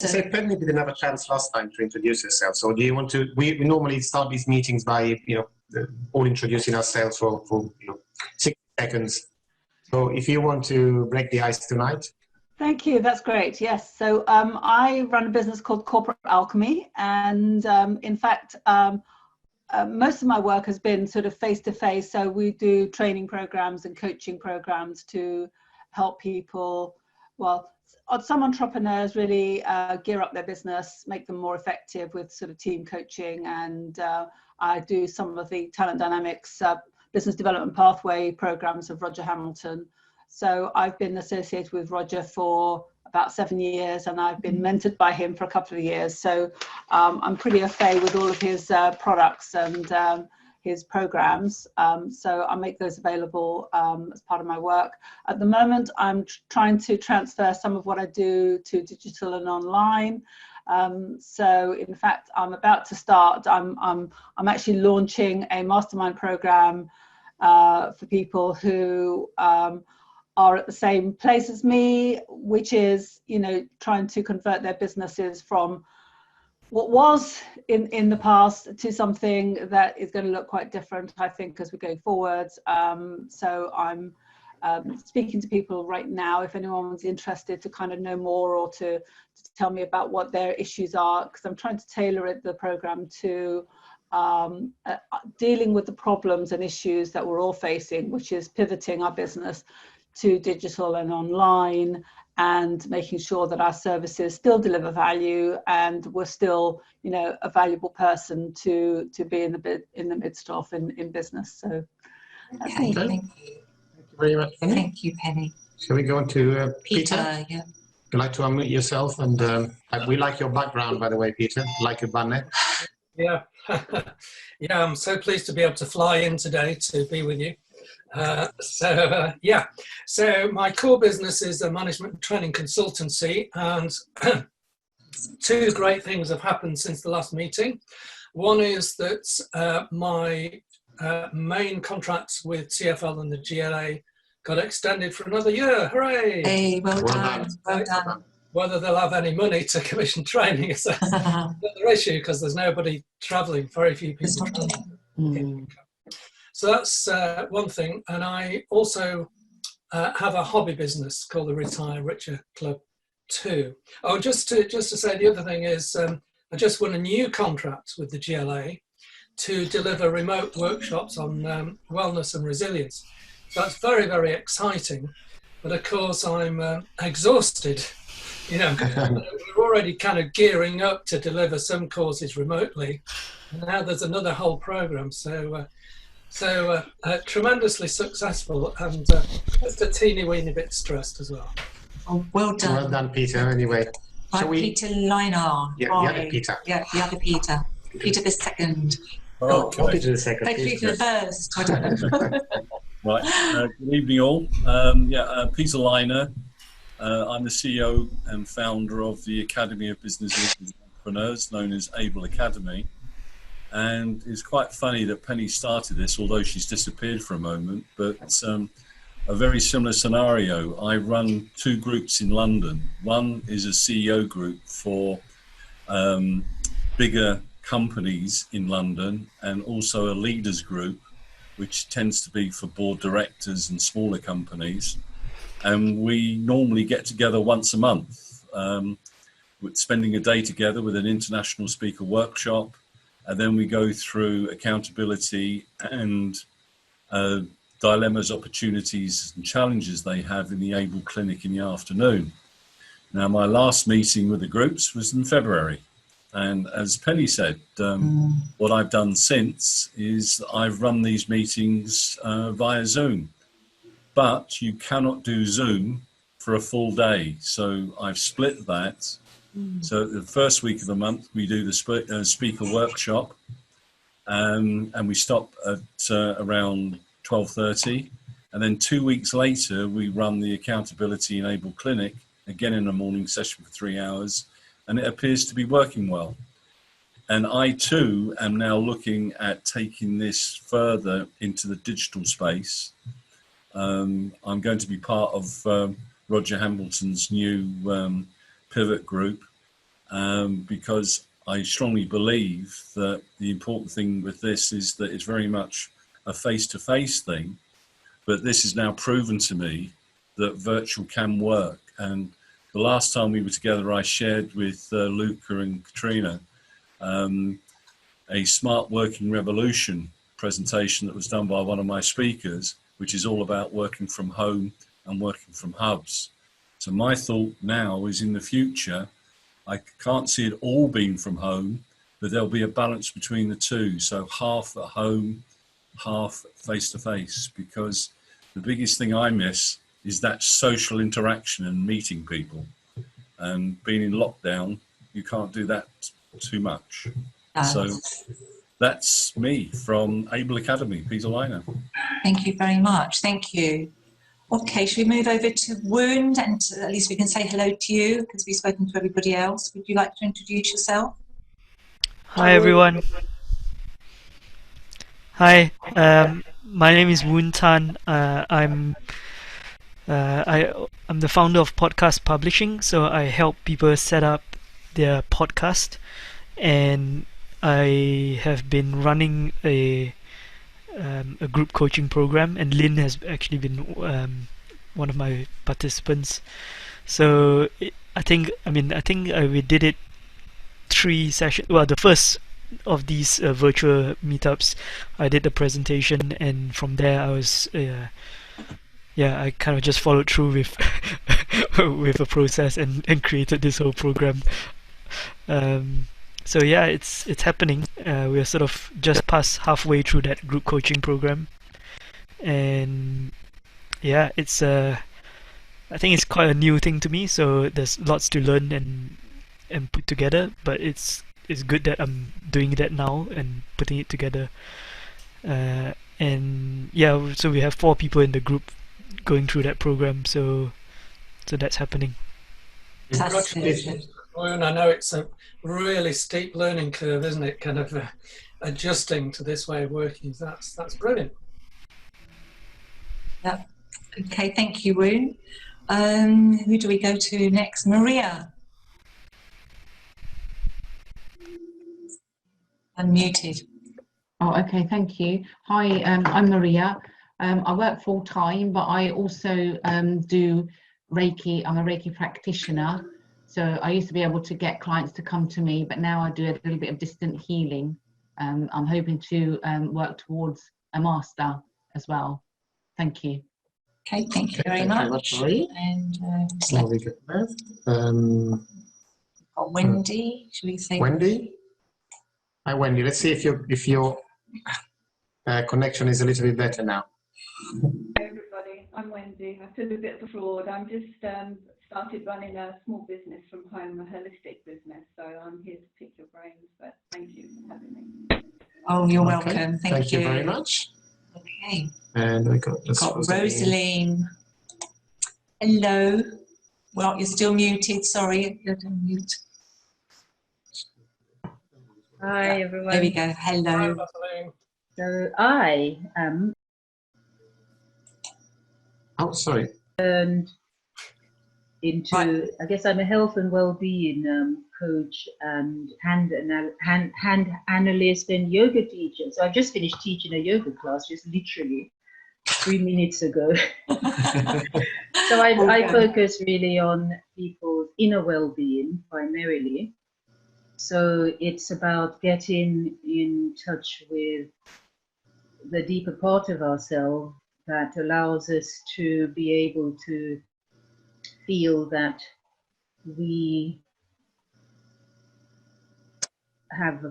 I said Penny didn't have a chance last time to introduce herself. So do you want to? We normally start these meetings by all introducing ourselves for 60 seconds. So if you want to break the ice tonight. Thank you. That's great. Yes. So I run a business called Corporate Alchemy, and in fact, most of my work has been sort of face-to-face. So we do training programs and coaching programs to help people. Well, some entrepreneurs really gear up their business, make them more effective with sort of team coaching, and I do some of the talent dynamics business development pathway programs of Roger Hamilton. So I've been associated with Roger for about 7 years, and I've been mentored by him for a couple of years. So I'm pretty au fait with all of his products and his programs. So I make those available as part of my work. At the moment, I'm trying to transfer some of what I do to digital and online. So in fact, I'm about to start. I'm actually launching a mastermind program for people who are at the same place as me, which is, trying to convert their businesses from what was in the past to something that is going to look quite different, I think, as we're going forward. So I'm speaking to people right now, if anyone's interested to kind of know more or to tell me about what their issues are, because I'm trying to tailor the program to dealing with the problems and issues that we're all facing, which is pivoting our business to digital and online, and making sure that our services still deliver value and we're still, a valuable person to be in the midst of in business. So that's me. Thank you very much, Penny. Thank you, Penny. Shall we go on to Peter? Yeah. Would you like to unmute yourself? And we like your background, by the way, Peter. Like your banner. Yeah. Yeah, I'm so pleased to be able to fly in today to be with you. So my core business is a management and training consultancy, and two great things have happened since the last meeting. One is that my main contracts with TfL and the GLA got extended for another year. Hooray! Hey, well done. Well done. Whether they'll have any money to commission training is another issue, because there's nobody travelling, very few people travelling. So that's one thing. And I also have a hobby business called the Retire Richer Club 2. Oh, just to say, the other thing is I just won a new contract with the GLA to deliver remote workshops on wellness and resilience. So that's very, very exciting. But of course, I'm exhausted. We're already kind of gearing up to deliver some courses remotely. And now there's another whole program. So tremendously successful, and just a teeny weeny bit stressed as well. Oh, well done. Well done, Peter. Anyway, right, Peter Liner. Yeah, right. the other Peter. Yeah, the other Peter. Peter the second. Okay. Peter the second. Peter the first. I don't know. Right. Good evening, all. Peter Liner. I'm the CEO and founder of the Academy of Business Entrepreneurs, known as Able Academy. And it's quite funny that Penny started this, although she's disappeared for a moment, but a very similar scenario. I run two groups in London. One is a CEO group for bigger companies in London, and also a leaders group, which tends to be for board directors and smaller companies. And we normally get together once a month, with spending a day together with an international speaker workshop. And then we go through accountability and dilemmas, opportunities and challenges they have in the Able Clinic in the afternoon. Now, my last meeting with the groups was in February. And as Penny said, what I've done since is I've run these meetings via Zoom. But you cannot do Zoom for a full day. So I've split that. So the first week of the month, we do the speaker workshop, and we stop at around 12:30. And then 2 weeks later, we run the Accountability Enabled Clinic, again in a morning session for 3 hours, and it appears to be working well. And I too am now looking at taking this further into the digital space. I'm going to be part of Roger Hamilton's new pivot group, because I strongly believe that the important thing with this is that it's very much a face-to-face thing, but this is now proven to me that virtual can work. And the last time we were together, I shared with Luca and Katrina a Smart Working Revolution presentation that was done by one of my speakers, which is all about working from home and working from hubs. So my thought now is, in the future, I can't see it all being from home, but there'll be a balance between the two. So half at home, half face-to-face, because the biggest thing I miss is that social interaction and meeting people. And being in lockdown, you can't do that too much. So that's me from Able Academy, Peter Liner. Thank you very much. Thank you. Okay, should we move over to Wound, and at least we can say hello to you because we've spoken to everybody else. Would you like to introduce yourself? Hi everyone. Hi, my name is Woon Tan. I'm the founder of Podcast Publishing, so I help people set up their podcast, and I have been running a group coaching program, and Lynn has actually been one of my participants. So I think we did it 3 sessions. Well, the first of these virtual meetups, I did the presentation, and from there I was I kind of just followed through with with a process and created this whole program. So yeah, it's happening. We're sort of just past halfway through that group coaching program, and yeah, it's I think it's quite a new thing to me. So there's lots to learn and put together. But it's good that I'm doing that now and putting it together. And yeah, so we have 4 people in the group going through that program. So that's happening. Congratulations. And I know it's a really steep learning curve, isn't it? Kind of adjusting to this way of working. That's brilliant. Yeah. Okay, thank you, Woon. Who do we go to next? Maria. Unmuted. Oh, okay, thank you. Hi, I'm Maria. I work full time, but I also do Reiki. I'm a Reiki practitioner. So I used to be able to get clients to come to me, but now I do a little bit of distant healing. I'm hoping to work towards a master as well. Thank you. Okay, thank you very much. And got Wendy. Should we say Wendy? Hi, Wendy. Let's see if your connection is a little bit better now. Hey everybody, I'm Wendy. I feel a bit of a fraud. I'm just started running a small business from home, a holistic business. So I'm here to pick your brains. But thank you for having me. Oh, you're Okay. welcome. Thank you very much. Okay. And we got Rosaline. Hello. Well, you're still muted. Sorry, you're on mute. Hi everyone. There we go. Hello. So I am into, I guess I'm a health and well-being coach and hand analyst and yoga teacher. So I just finished teaching a yoga class just literally 3 minutes ago. So I focus really on people's inner well-being primarily. So it's about getting in touch with the deeper part of ourselves that allows us to be able to feel that we have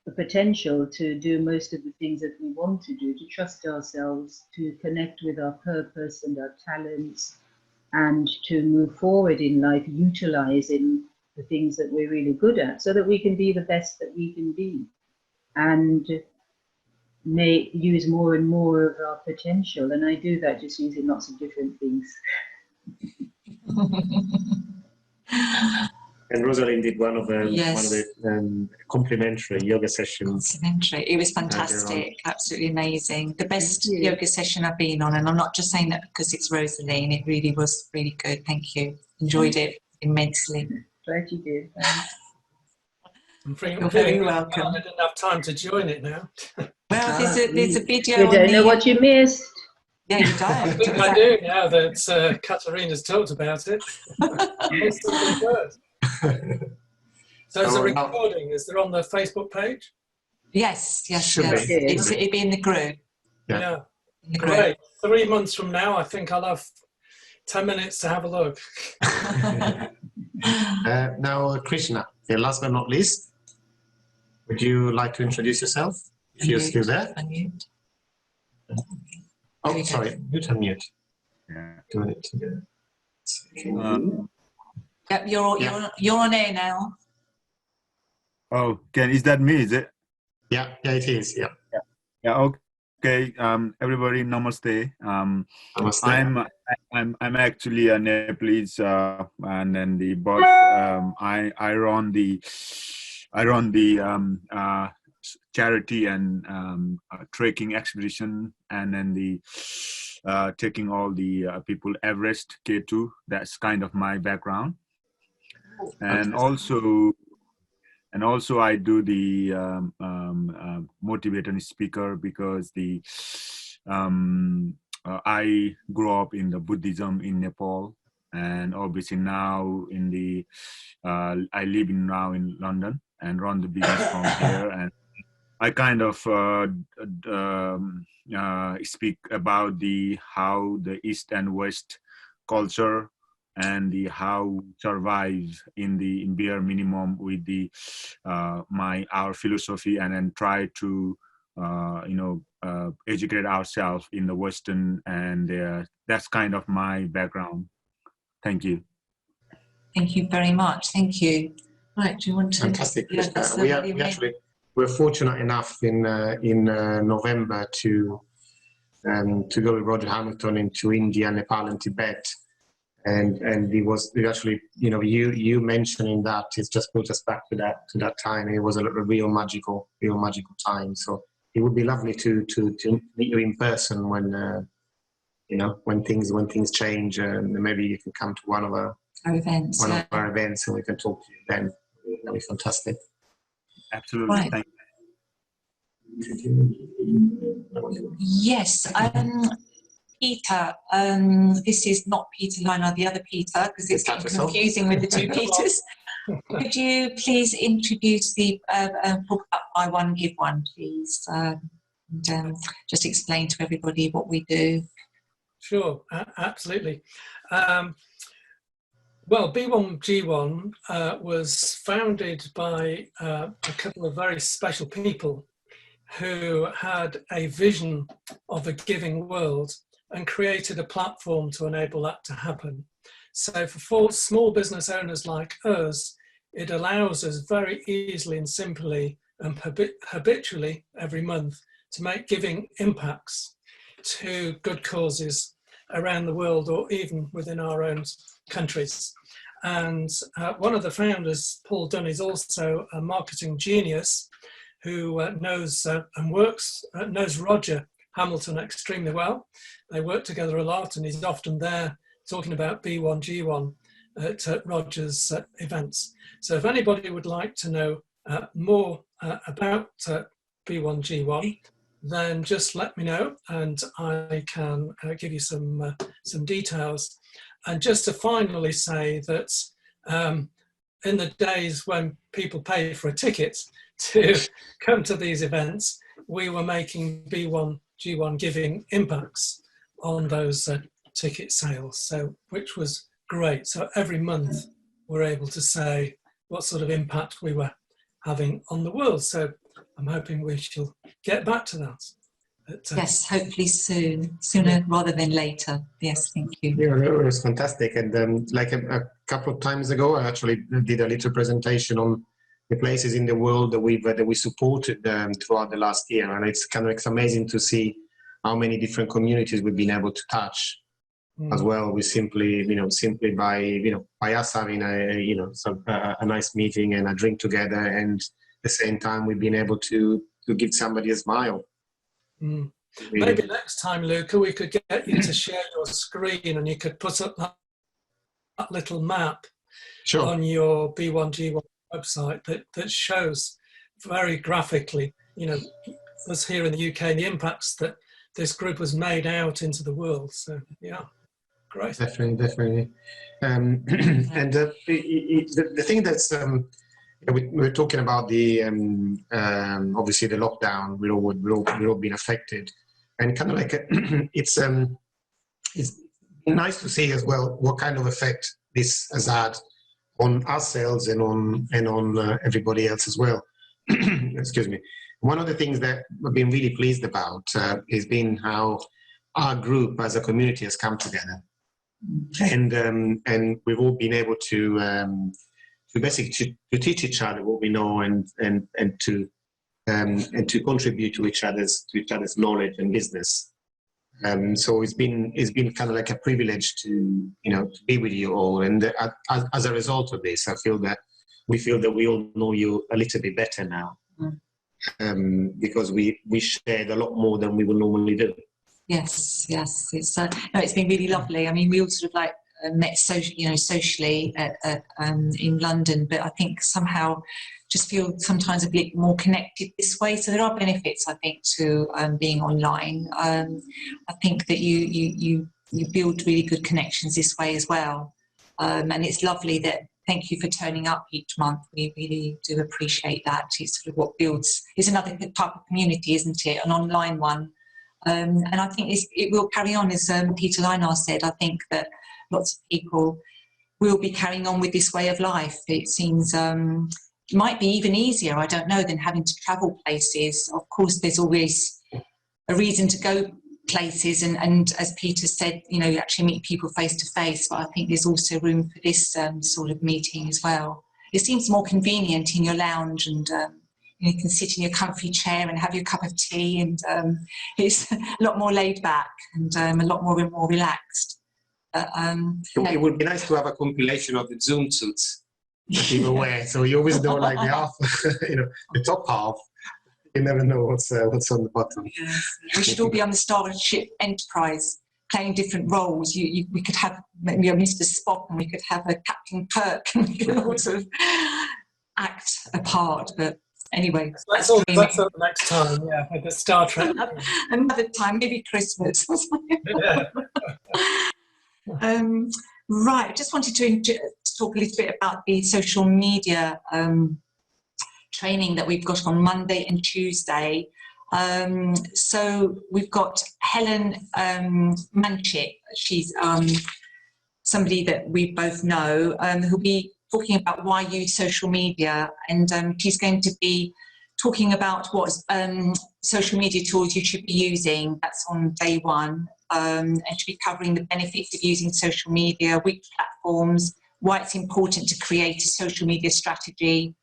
the potential to do most of the things that we want to do, to trust ourselves, to connect with our purpose and our talents, and to move forward in life utilizing the things that we're really good at so that we can be the best that we can be and may use more and more of our potential. And I do that just using lots of different things. And Rosalind did one of the complimentary yoga sessions. Complimentary. It was fantastic, absolutely amazing. The best yoga session I've been on, and I'm not just saying that because it's Rosaline. It really was really good. Thank you. Enjoyed it immensely. Glad you did. I'm You're feeling very really welcome. glad I didn't have time to join it now. Well, there's a video You on don't know what you missed. Yeah, you I don't. think I do now that Katarina's talked about it. It's something good. So is the recording, is there on the Facebook page? Yes, yes, Should yes. be. It'd be in the group. Yeah. In the group. Great. 3 months from now, I think I'll have 10 minutes to have a look. Now, Krishna, last but not least, would you like to introduce yourself? If you're still there. Unmute. Oh, sorry, mute and mute. Yeah. Doing it together. Yep, you're on air now. Oh, is that me? Is it? Yeah, it is. Yeah. Yeah. Okay. Everybody, namaste. Namaste. I'm actually a Nepalese, and then I run the charity and trekking expedition, and then the taking all the people Everest K2. That's kind of my background, and also I do the motivator and speaker because I grew up in the Buddhism in Nepal, and obviously now I live now in London and run the business from here, and I kind of speak about how the East and West culture and how survive in bare minimum with our philosophy, and then try to educate ourselves in the Western, and that's kind of my background. Thank you. Thank you very much. Thank you. Right, do you want to? Fantastic. We're fortunate enough in November to go with Roger Hamilton into India, Nepal, and Tibet. And it actually, you mentioning that, it's just brought us back to that time. It was a real magical time. So it would be lovely to meet you in person when things change, and maybe you can come to one of our events, and we can talk to you then. That'd be fantastic. Absolutely. Right. Thank you. Yes. Peter, this is not Peter Liner, the other Peter, because it's confusing with the two Peters. Could you please introduce the talk about Buy One, Give One, please, and just explain to everybody what we do? Sure, absolutely. Well, B1G1 was founded by a couple of very special people who had a vision of a giving world and created a platform to enable that to happen. So for small business owners like us, it allows us very easily and simply and habitually every month to make giving impacts to good causes around the world, or even within our own countries. And one of the founders, Paul Dunn, is also a marketing genius who knows Roger Hamilton extremely well. They work together a lot, and he's often there talking about B1G1 at Roger's events. So if anybody would like to know more about B1G1, then just let me know and I can give you some details. And just to finally say that in the days when people pay for a ticket to come to these events, we were making B1G1 giving impacts on those ticket sales, so which was great. So every month we're able to say what sort of impact we were having on the world. So I'm hoping we shall get back to that. Yes, hopefully sooner rather than later. Yes, thank you. Yeah, it was fantastic. And like a couple of times ago, I actually did a little presentation on the places in the world that we supported throughout the last year, and it's amazing to see how many different communities we've been able to touch as well. We simply by us having a nice meeting and a drink together, and at the same time we've been able to give somebody a smile. Maybe next time, Luca, we could get you to share your screen and you could put up that little map on your B1G1 website that shows very graphically, us here in the UK and the impacts that this group has made out into the world. So yeah, great. Definitely. And the thing that's we're talking about the obviously the lockdown. We've all been affected, and kind of like it's nice to see as well what kind of effect this has had on ourselves and on everybody else as well. Excuse me. One of the things that I've been really pleased about has been how our group as a community has come together, and we've all been able to basically to teach each other what we know and to contribute to each other's knowledge and business. So it's been kind of like a privilege to be with you all, and as a result of this, we feel that we all know you a little bit better now, because we shared a lot more than we would normally do. Yes. It's been really lovely. I mean, we all sort of like met socially in London, but I think somehow just feel sometimes a bit more connected this way. So there are benefits, I think, to being online. I think that you build really good connections this way as well, and it's lovely that. Thank you for turning up each month. We really do appreciate that. It's sort of what builds. It's another type of community, isn't it? An online one, and I think it will carry on, as Peter Linar said. I think that lots of people will be carrying on with this way of life. It seems it might be even easier, I don't know, than having to travel places. Of course, there's always a reason to go places and as Peter said, actually meet people face to face, but I think there's also room for this sort of meeting as well. It seems more convenient in your lounge, and you can sit in your comfy chair and have your cup of tea, and it's a lot more laid back and a lot more relaxed. It would be nice to have a compilation of the Zoom suits that people wear, so you always know like the half, the top half. You never know what's on the bottom. Yes. We should all be on the Starship Enterprise playing different roles. We could have maybe a Mr. Spock, and we could have a Captain Kirk, and we could all sort of act a part. But anyway, that's the next time. Yeah, like the Star Trek. Another time, maybe Christmas. Yeah. Right. I just wanted to talk a little bit about the social media training that we've got on Monday and Tuesday. So we've got Helen Manchik. She's somebody that we both know, who'll be talking about why use social media, and she's going to be talking about what social media tools you should be using. That's on day one, and she'll be covering the benefits of using social media, which platforms, why it's important to create a social media strategy,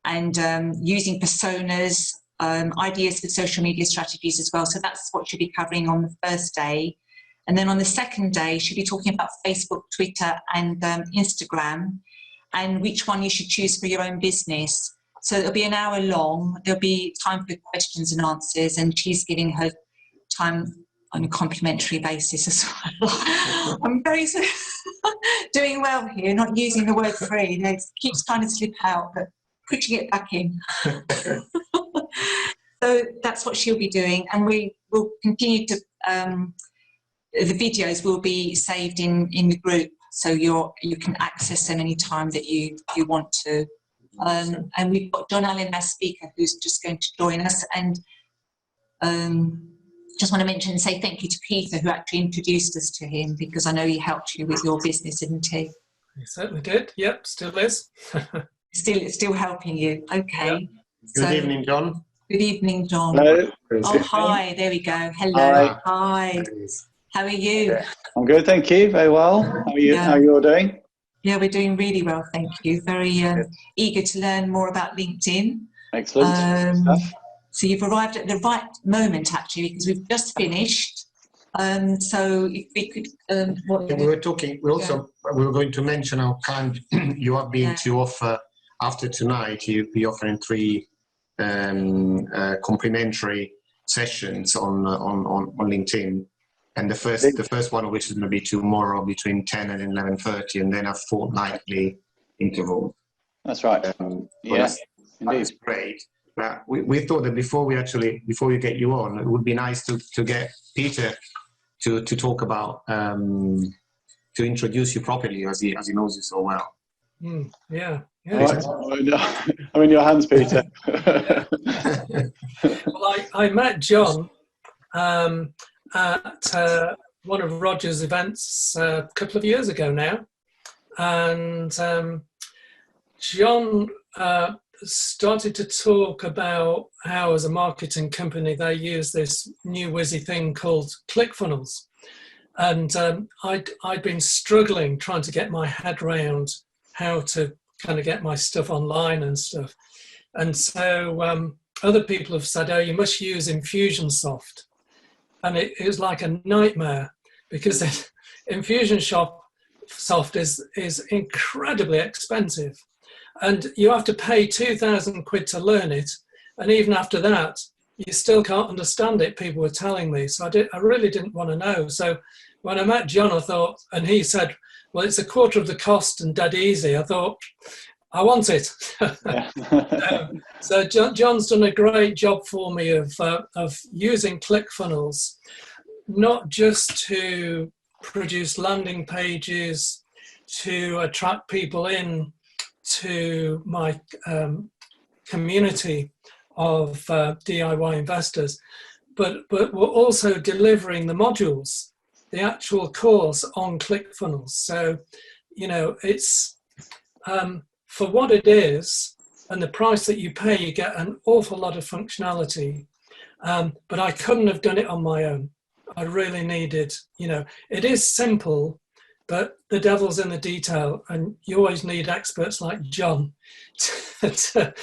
and using personas, ideas for social media strategies as well. So that's what she'll be covering on the first day. And then on the second day, she'll be talking about Facebook, Twitter, and Instagram, and which one you should choose for your own business. So it'll be an hour long. There'll be time for questions and answers, and she's giving her time on a complimentary basis as well. I'm very doing well here, not using the word free. It keeps trying to slip out, but putting it back in. So that's what she'll be doing, and we will continue to, the videos will be saved in the group, so you can access them any time that you want to. And we've got John Allen, our speaker, who's just going to join us, and just want to mention and say thank you to Peter, who actually introduced us to him, because I know he helped you with your business, didn't he? He certainly did. Yep, still is. Still helping you. Okay. Yep. Good evening, John. Good evening, John. Hello. Oh, hi. There we go. Hello. Hi. How are you? I'm good, thank you. Very well. How are you? Yeah. How are you all doing? Yeah, we're doing really well, thank you. Very eager to learn more about LinkedIn. Excellent. So you've arrived at the right moment, actually, because we've just finished. So if we could, we were talking. We were going to mention how kind you have been to offer. After tonight, you'll be offering 3 complimentary sessions on LinkedIn, and the first one of which is going to be tomorrow between 10 and 11:30, and then a fortnightly interval. That's right. Yes, that's great. But we thought that before we get you on, it would be nice to get Peter to talk about to introduce you properly, as he knows you so well. Yeah. All right. I'm in your hands, Peter. Well, I met John at one of Roger's events a couple of years ago now, and John started to talk about how, as a marketing company, they use this new whizzy thing called ClickFunnels. And I'd been struggling trying to get my head around how to kind of get my stuff online and stuff. And so other people have said, oh, you must use Infusionsoft. And it was like a nightmare, because Infusionsoft is incredibly expensive. And you have to pay 2,000 quid to learn it. And even after that, you still can't understand it, people were telling me. So I really didn't want to know. So when I met John, I thought, and he said, well, it's a quarter of the cost and dead easy. I thought, I want it. So John's done a great job for me of using ClickFunnels, not just to produce landing pages, to attract people in to my community of DIY investors, but we're also delivering the modules, the actual course on ClickFunnels. So, you know, it's for what it is and the price that you pay, you get an awful lot of functionality. But I couldn't have done it on my own. I really needed, you know, it is simple, but the devil's in the detail, and you always need experts like John to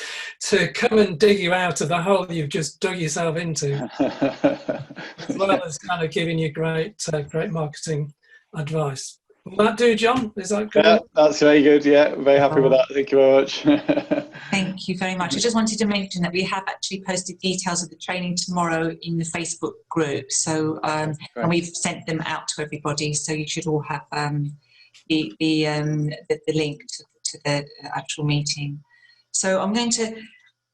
come and dig you out of the hole you've just dug yourself into, as well as kind of giving you great marketing advice. Will that do, John? Is that good? Yeah, that's very good. Yeah, very happy with that. Thank you very much. Thank you very much. I just wanted to mention that we have actually posted details of the training tomorrow in the Facebook group. So, and we've sent them out to everybody. So you should all have the link to the actual meeting. So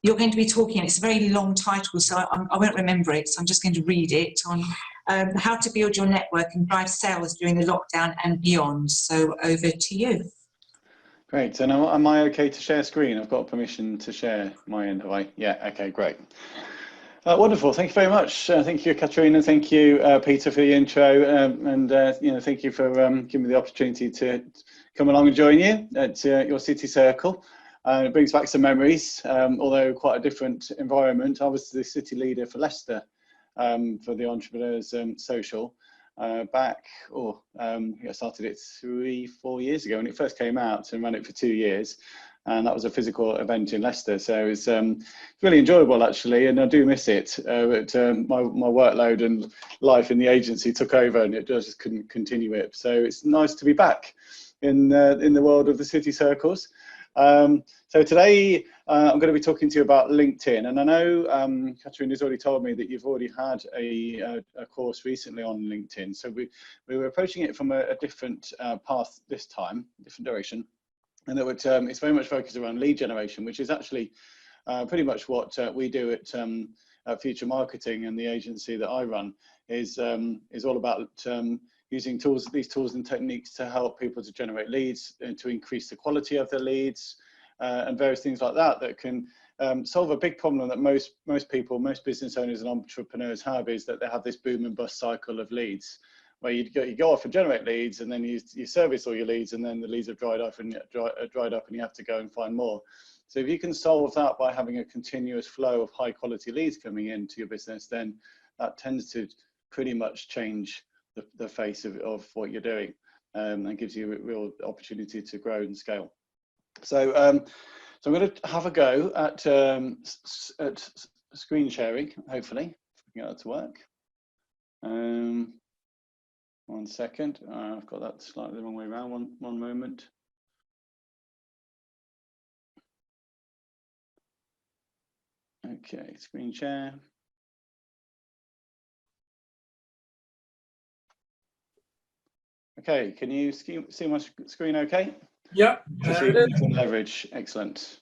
you're going to be talking, it's a very long title, so I won't remember it, so I'm just going to read it, on how to build your network and drive sales during the lockdown and beyond. So over to you. Great. So now, am I okay to share screen? I've got permission to share my end, have I? Yeah, okay, great. Wonderful. Thank you very much. Thank you, Katrina. Thank you, Peter, for the intro, and thank you for giving me the opportunity to come along and join you at your city circle. It brings back some memories, although quite a different environment. I was the city leader for Leicester for the Entrepreneurs Social I started it 3-4 years ago when it first came out, and ran it for 2 years. And that was a physical event in Leicester. So it's really enjoyable, actually, and I do miss it. But my workload and life in the agency took over, and it just couldn't continue it. So it's nice to be back in the world of the city circles. So today I'm going to be talking to you about LinkedIn, and I know Catherine has already told me that you've already had a course recently on LinkedIn. So we were approaching it from a different path this time, different direction, and that it's very much focused around lead generation, which is actually pretty much what we do at Future Marketing, and the agency that I run is all about using these tools and techniques to help people to generate leads and to increase the quality of their leads, and various things like that that can solve a big problem that most people, most business owners and entrepreneurs have, is that they have this boom and bust cycle of leads, where you go off and generate leads, and then you service all your leads, and then the leads have dried up and you have to go and find more. So if you can solve that by having a continuous flow of high quality leads coming into your business, then that tends to pretty much change the face of what you're doing, and gives you a real opportunity to grow and scale. So so I'm going to have a go at screen sharing, hopefully, if we can get that to work. 1 second, I've got that slightly the wrong way around. One moment. Okay, screen share. Okay, can you see my screen okay? Yeah, which you can leverage. Excellent.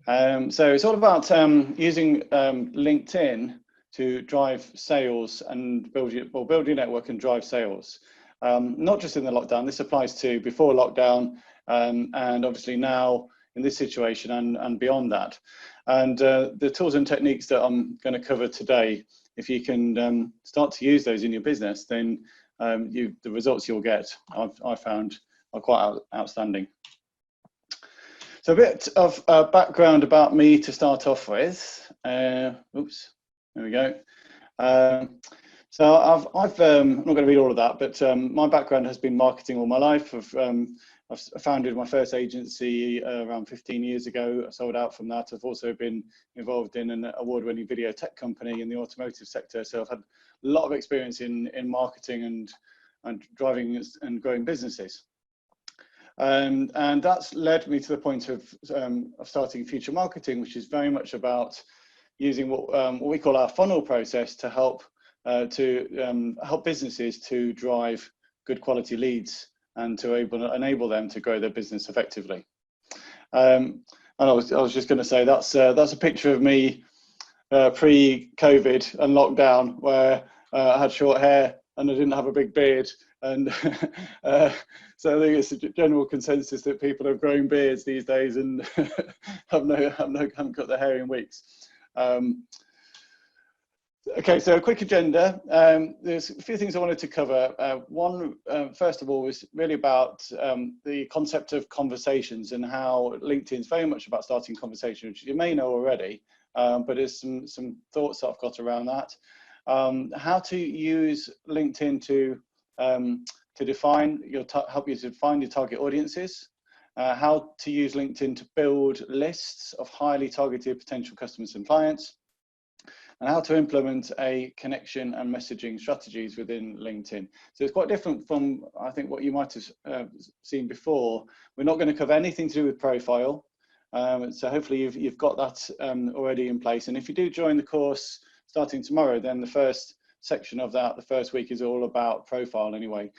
So it's all about using LinkedIn to drive sales and build your network and drive sales. Not just in the lockdown, this applies to before lockdown and obviously now in this situation and beyond that. And the tools and techniques that I'm going to cover today, if you can start to use those in your business, then the results you'll get, I've found, are quite outstanding. So a bit of background about me to start off with. Oops, there we go. So I'm not going to read all of that, but my background has been marketing all my life. I've founded my first agency around 15 years ago. I sold out from that. I've also been involved in an award-winning video tech company in the automotive sector. So I've had a lot of experience in marketing and driving and growing businesses. And that's led me to the point of starting Future Marketing, which is very much about using what we call our funnel process to help businesses to drive good quality leads and to enable them to grow their business effectively. And I was just going to say that's a picture of me pre-COVID and lockdown, where I had short hair and I didn't have a big beard. And so I think it's a general consensus that people have grown beards these days and haven't cut their hair in weeks. Okay, so a quick agenda. There's a few things I wanted to cover. One, first of all, was really about the concept of conversations and how LinkedIn is very much about starting conversations, which you may know already, but there's some thoughts that I've got around that. How to use LinkedIn to help you to define your target audiences, how to use LinkedIn to build lists of highly targeted potential customers and clients, and how to implement a connection and messaging strategies within LinkedIn. So it's quite different from, I think, what you might have seen before. We're not going to cover anything to do with profile. So hopefully you've got that already in place. And if you do join the course starting tomorrow, then the first section of that, the first week, is all about profile anyway.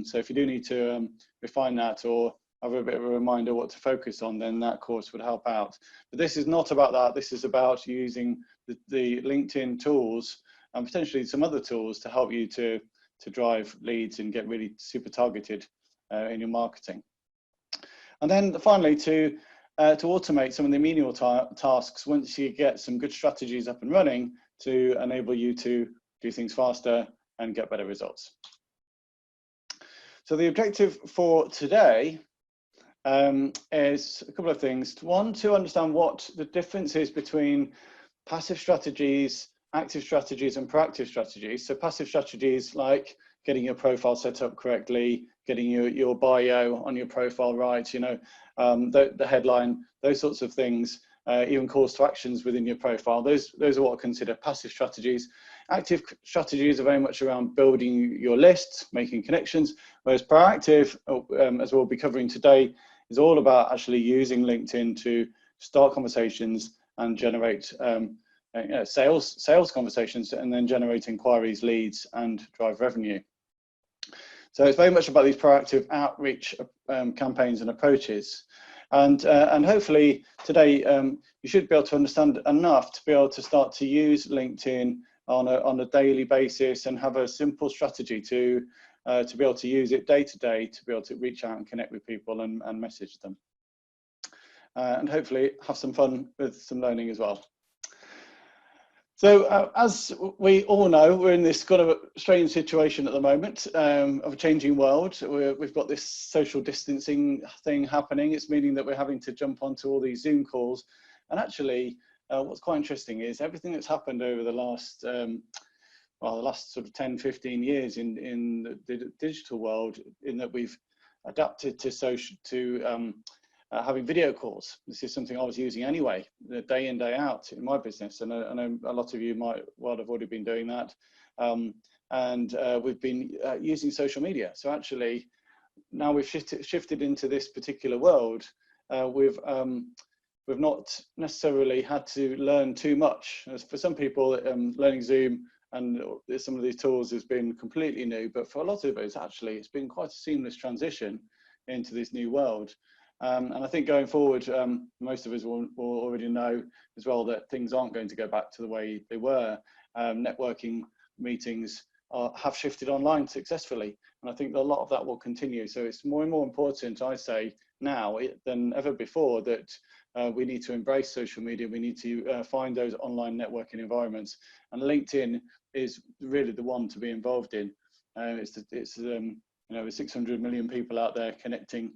So if you do need to refine that or have a bit of a reminder what to focus on, then that course would help out. But this is not about that. This is about using the LinkedIn tools and potentially some other tools to help you to drive leads and get really super targeted in your marketing. And then finally, to automate some of the menial tasks once you get some good strategies up and running to enable you to do things faster and get better results. So the objective for today is a couple of things. One, to understand what the difference is between passive strategies, active strategies, and proactive strategies. So passive strategies like getting your profile set up correctly, getting your bio on your profile right, you know, the headline, those sorts of things, even calls to actions within your profile. Those are what I consider passive strategies. Active strategies are very much around building your lists, making connections, whereas proactive, as we'll be covering today, is all about actually using LinkedIn to start conversations and generate sales conversations, and then generate inquiries, leads, and drive revenue. So it's very much about these proactive outreach campaigns and approaches. And hopefully today you should be able to understand enough to be able to start to use LinkedIn on a daily basis and have a simple strategy to be able to use it day to day to be able to reach out and connect with people and message them. And hopefully have some fun with some learning as well. So as we all know, we're in this kind of a strange situation at the moment of a changing world. We've got this social distancing thing happening. It's meaning that we're having to jump onto all these Zoom calls. And actually, what's quite interesting is everything that's happened over the last, the last sort of 10, 15 years in the digital world, in that we've adapted to having video calls. This is something I was using anyway, day in, day out in my business. And I know a lot of you might well have already been doing that. And we've been using social media. So actually, now we've shifted into this particular world, we've not necessarily had to learn too much. As for some people, learning Zoom and some of these tools has been completely new, but for a lot of us, actually, it's been quite a seamless transition into this new world. And I think going forward, most of us will already know as well that things aren't going to go back to the way they were. Networking meetings have shifted online successfully, and I think a lot of that will continue. So it's more and more important, I say, now than ever before that we need to embrace social media. We need to find those online networking environments, and LinkedIn is really the one to be involved in. It's you know, with 600 million people out there connecting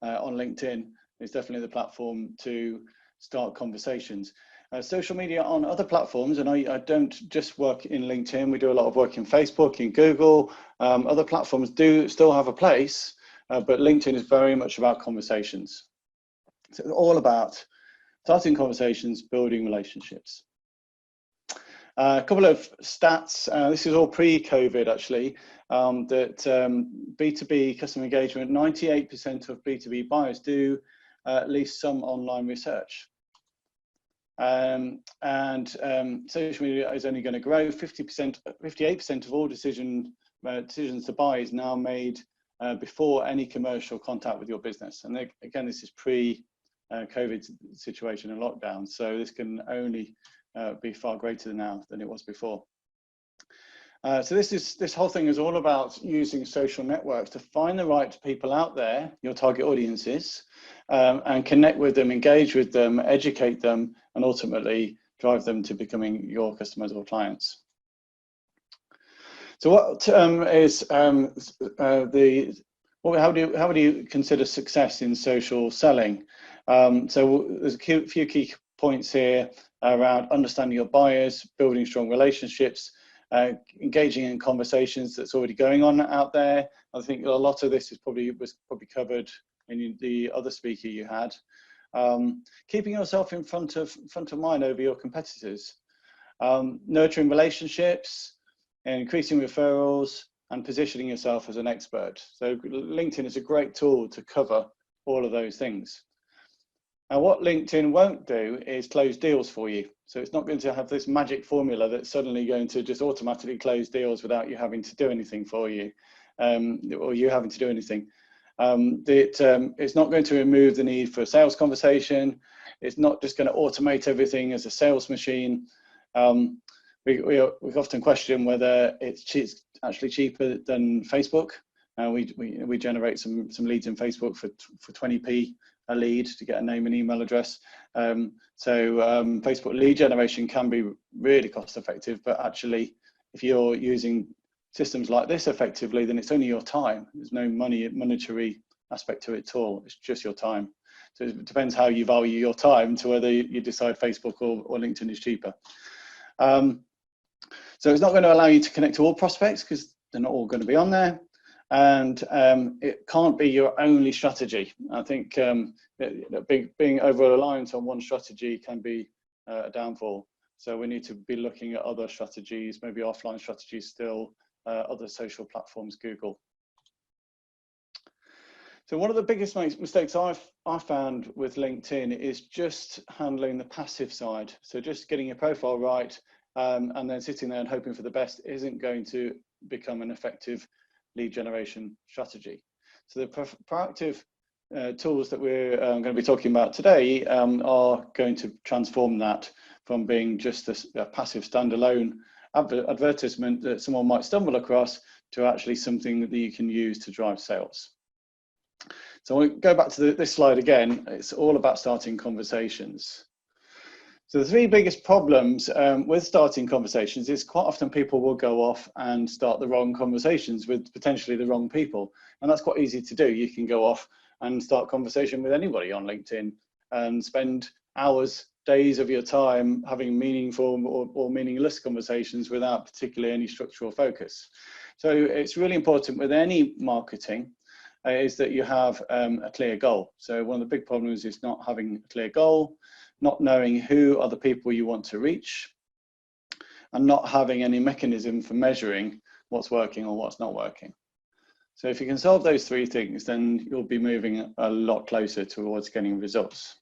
on LinkedIn, it's definitely the platform to start conversations. Social media on other platforms, and I don't just work in LinkedIn, we do a lot of work in Facebook, in Google, other platforms do still have a place, but LinkedIn is very much about conversations. So it's all about starting conversations, building relationships. A couple of stats, this is all pre-COVID actually, that B2B customer engagement, 98% of B2B buyers do at least some online research. Social media is only going to grow. 58% of all decisions to buy is now made before any commercial contact with your business. And again, this is pre-COVID situation and lockdown, so this can only be far greater now than it was before. So this whole thing is all about using social networks to find the right people out there, your target audiences, and connect with them, engage with them, educate them, and ultimately drive them to becoming your customers or clients. So what is how do you consider success in social selling? So there's a few key points here around understanding your buyers, building strong relationships, engaging in conversations that's already going on out there. I think a lot of this was probably covered in the other speaker you had. Keeping yourself in front of mind over your competitors, nurturing relationships, increasing referrals, and positioning yourself as an expert. So LinkedIn is a great tool to cover all of those things. Now, what LinkedIn won't do is close deals for you. So it's not going to have this magic formula that's suddenly going to just automatically close deals without you having to do anything for you, or you having to do anything. It's not going to remove the need for a sales conversation. It's not just going to automate everything as a sales machine. We often question whether it's actually cheaper than Facebook. We generate some leads in Facebook for 20p a lead to get a name and email address. Facebook lead generation can be really cost effective, but actually if you're using systems like this effectively, then it's only your time. There's no monetary aspect to it at all. It's just your time. So it depends how you value your time to whether you decide Facebook or LinkedIn is cheaper. So it's not going to allow you to connect to all prospects because they're not all going to be on there. And it can't be your only strategy. I think being over-reliant on one strategy can be a downfall. So we need to be looking at other strategies, maybe offline strategies still, other social platforms, Google. So one of the biggest mistakes I've found with LinkedIn is just handling the passive side. So just getting your profile right and then sitting there and hoping for the best isn't going to become an effective lead generation strategy. So the proactive tools that we're going to be talking about today are going to transform that from being just a passive standalone advertisement that someone might stumble across to actually something that you can use to drive sales. So we'll go back to this slide again. It's all about starting conversations. So the three biggest problems with starting conversations is quite often people will go off and start the wrong conversations with potentially the wrong people. And that's quite easy to do. You can go off and start conversation with anybody on LinkedIn and spend hours, days of your time having meaningful or meaningless conversations without particularly any structural focus. So it's really important with any marketing is that you have a clear goal. So one of the big problems is not having a clear goal, not knowing who are the people you want to reach, and not having any mechanism for measuring what's working or what's not working. So if you can solve those three things, then you'll be moving a lot closer towards getting results.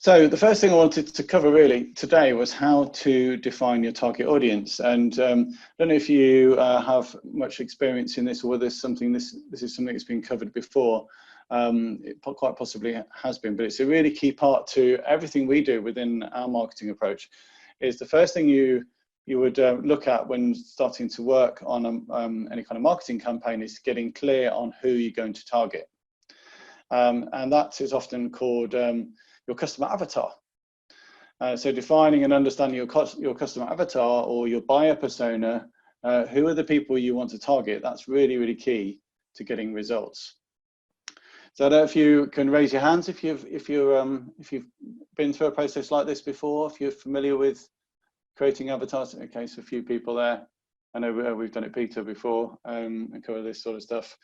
So the first thing I wanted to cover really today was how to define your target audience. And I don't know if you have much experience in this, or whether this is something that's been covered before. It quite possibly has been, but it's a really key part to everything we do within our marketing approach. Is the first thing you would look at when starting to work on any kind of marketing campaign is getting clear on who you're going to target. And that is often called your customer avatar. So defining and understanding your customer avatar or your buyer persona, who are the people you want to target? That's really, really key to getting results. So I don't know if you can raise your hands if you've been through a process like this before, if you're familiar with creating avatars. Okay, so a few people there. I know we've done it, Peter, before, and cover this sort of stuff.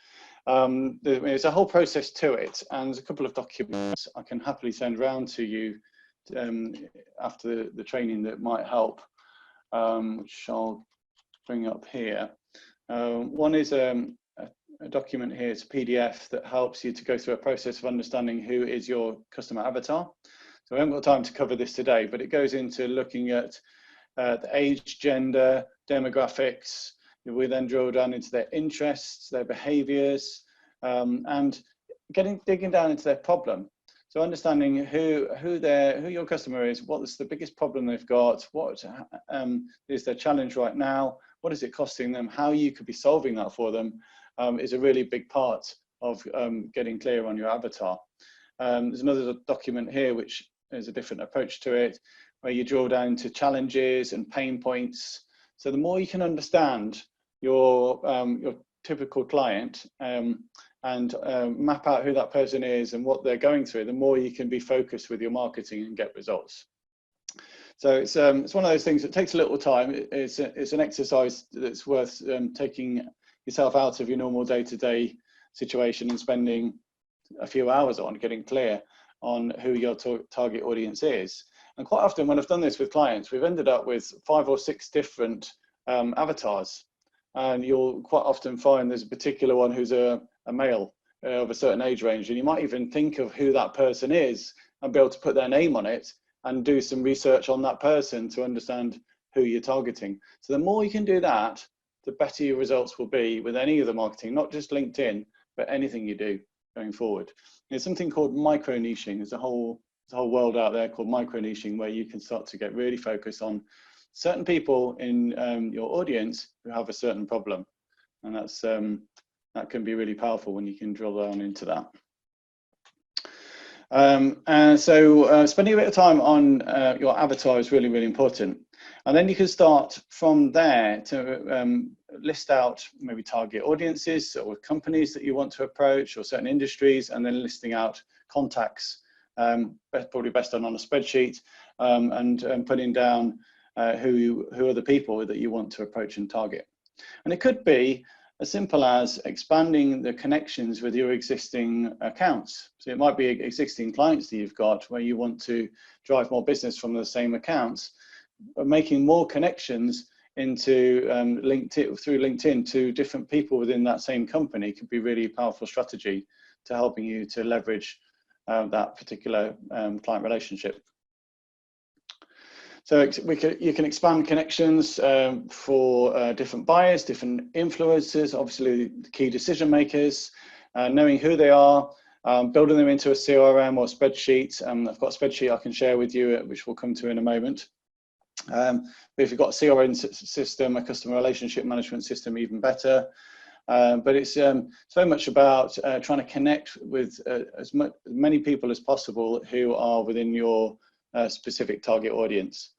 There's a whole process to it, and there's a couple of documents I can happily send around to you after the training that might help, which I'll bring up here. One is a document here. It's a PDF that helps you to go through a process of understanding who is your customer avatar. So I haven't got time to cover this today, but it goes into looking at the age, gender, demographics. We then drill down into their interests, their behaviors, and digging down into their problem. So understanding who your customer is, what's the biggest problem they've got, what is their challenge right now, what is it costing them, how you could be solving that for them, is a really big part of getting clear on your avatar. There's another document here which is a different approach to it, where you drill down into challenges and pain points. So the more you can understand your typical client and map out who that person is and what they're going through, the more you can be focused with your marketing and get results. So it's one of those things that takes a little time. It's an exercise that's worth taking yourself out of your normal day-to-day situation and spending a few hours on getting clear on who your target audience is. And quite often when I've done this with clients, we've ended up with 5 or 6 different avatars. And you'll quite often find there's a particular one who's a male of a certain age range, and you might even think of who that person is and be able to put their name on it and do some research on that person to understand who you're targeting. So the more you can do that, the better your results will be with any of the marketing, not just LinkedIn, but anything you do going forward. There's something called micro niching. There's a whole world out there called micro niching, where you can start to get really focused on certain people in your audience who have a certain problem, and that can be really powerful when you can drill down into that. And so spending a bit of time on your avatar is really, really important. And then you can start from there to list out maybe target audiences or companies that you want to approach, or certain industries, and then listing out contacts, probably best done on a spreadsheet, and putting down who are the people that you want to approach and target. And it could be as simple as expanding the connections with your existing accounts. So it might be existing clients that you've got where you want to drive more business from the same accounts, but making more connections into through LinkedIn to different people within that same company could be really powerful strategy to helping you to leverage that particular client relationship. So you can expand connections for different buyers, different influencers, obviously the key decision makers, knowing who they are, building them into a CRM or spreadsheet. I've got a spreadsheet I can share with you, which we'll come to in a moment. But if you've got a CRM system, a customer relationship management system, even better. But it's so much about trying to connect with as many people as possible who are within your specific target audience.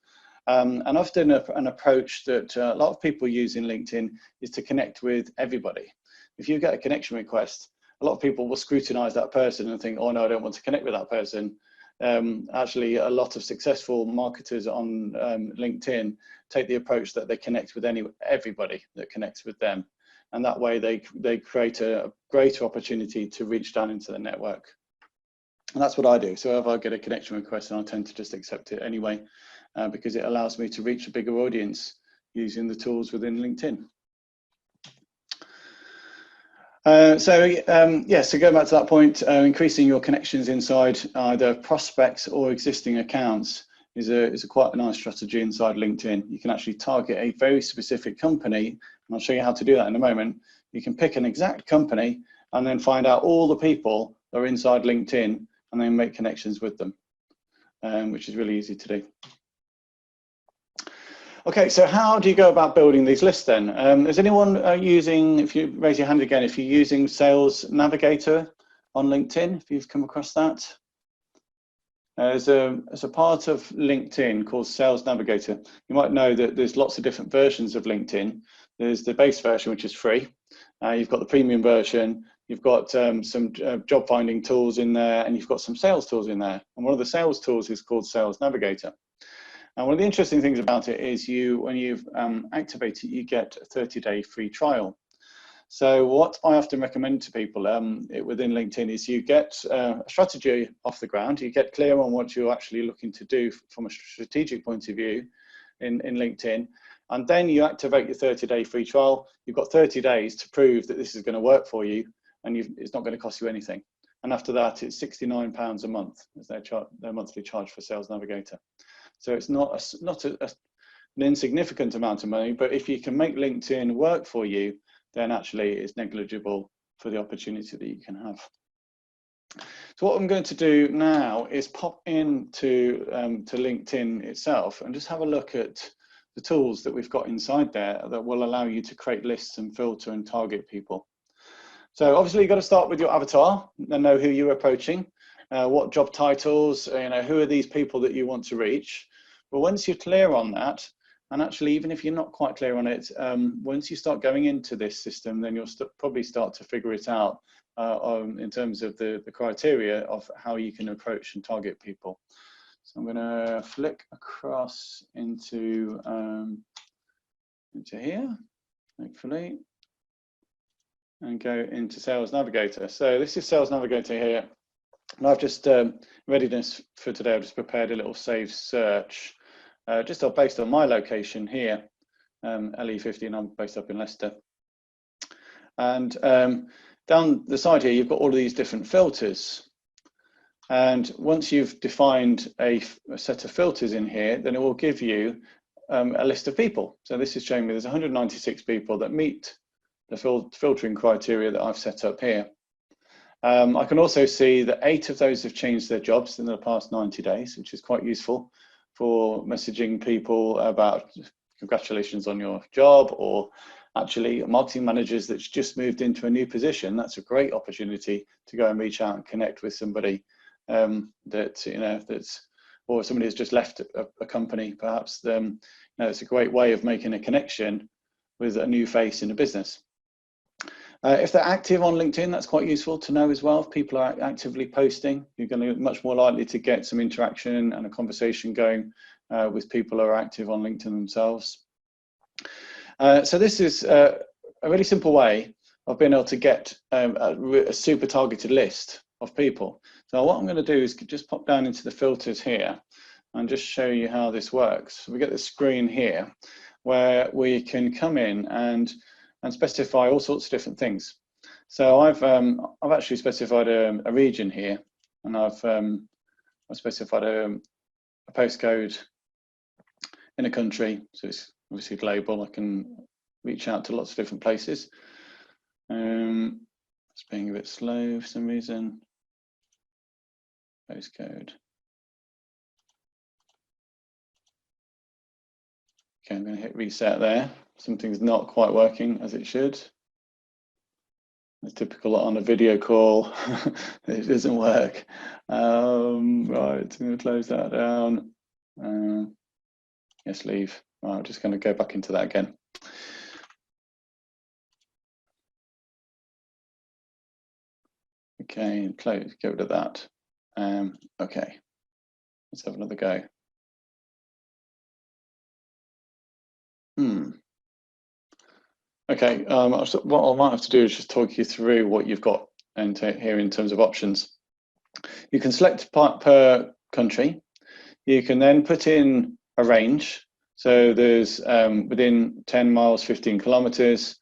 And often an approach that a lot of people use in LinkedIn is to connect with everybody. If you get a connection request, a lot of people will scrutinize that person and think, oh no, I don't want to connect with that person. Actually, a lot of successful marketers on LinkedIn take the approach that they connect with everybody that connects with them. And that way they create a greater opportunity to reach down into the network. And that's what I do. So if I get a connection request, I tend to just accept it anyway, because it allows me to reach a bigger audience using the tools within LinkedIn. So going back to that point, increasing your connections inside either prospects or existing accounts is a quite a nice strategy inside LinkedIn. You can actually target a very specific company, and I'll show you how to do that in a moment. You can pick an exact company and then find out all the people that are inside LinkedIn and then make connections with them, which is really easy to do. Okay, so how do you go about building these lists then? Is anyone using, if you raise your hand again, if you're using Sales Navigator on LinkedIn, if you've come across that? As a part of LinkedIn called Sales Navigator, you might know that there's lots of different versions of LinkedIn. There's the base version, which is free. You've got the premium version. You've got some job finding tools in there, and you've got some sales tools in there. And one of the sales tools is called Sales Navigator. And one of the interesting things about it is when you've activated it, you get a 30-day free trial. So what I often recommend to people within LinkedIn is you get a strategy off the ground, you get clear on what you're actually looking to do from a strategic point of view in LinkedIn, and then you activate your 30-day free trial. You've got 30 days to prove that this is going to work for you, and it's not going to cost you anything. And after that, it's £69 a month as their monthly charge for Sales Navigator. So it's not an insignificant amount of money, but if you can make LinkedIn work for you, then actually it's negligible for the opportunity that you can have. So what I'm going to do now is pop into to LinkedIn itself and just have a look at the tools that we've got inside there that will allow you to create lists and filter and target people. So obviously you've got to start with your avatar and know who you're approaching, what job titles, who are these people that you want to reach. But once you're clear on that, and actually even if you're not quite clear on it, once you start going into this system, then you'll probably start to figure it out in terms of the criteria of how you can approach and target people. So I'm going to flick across into here, hopefully, and go into Sales Navigator. So this is Sales Navigator here. And I've just, readiness for today, I've just prepared a little saved search, just based on my location here, LE15, I'm based up in Leicester. And down the side here, you've got all of these different filters. And once you've defined a set of filters in here, then it will give you a list of people. So this is showing me there's 196 people that meet the filtering criteria that I've set up here. I can also see that 8 of those have changed their jobs in the past 90 days, which is quite useful for messaging people about congratulations on your job, or actually marketing managers that's just moved into a new position. That's a great opportunity to go and reach out and connect with somebody that's or somebody who's just left a company, perhaps. It's a great way of making a connection with a new face in a business. If they're active on LinkedIn, that's quite useful to know as well. If people are actively posting, you're going to be much more likely to get some interaction and a conversation going with people who are active on LinkedIn themselves. So this is a really simple way of being able to get a super targeted list of people. So what I'm going to do is just pop down into the filters here and just show you how this works. So we get the screen here where we can come in and specify all sorts of different things. So I've actually specified a region here, and I've specified a postcode in a country. So it's obviously global. I can reach out to lots of different places. It's being a bit slow for some reason. Postcode. Okay, I'm going to hit reset there. Something's not quite working as it should. It's typical on a video call, it doesn't work. Right, I'm going to close that down. Yes, leave. Right, I'm just going to go back into that again. Okay, close, get rid of that. Okay, let's have another go. Okay, what I might have to do is just talk you through what you've got here in terms of options. You can select per country. You can then put in a range. So there's within 10 miles, 15 kilometers,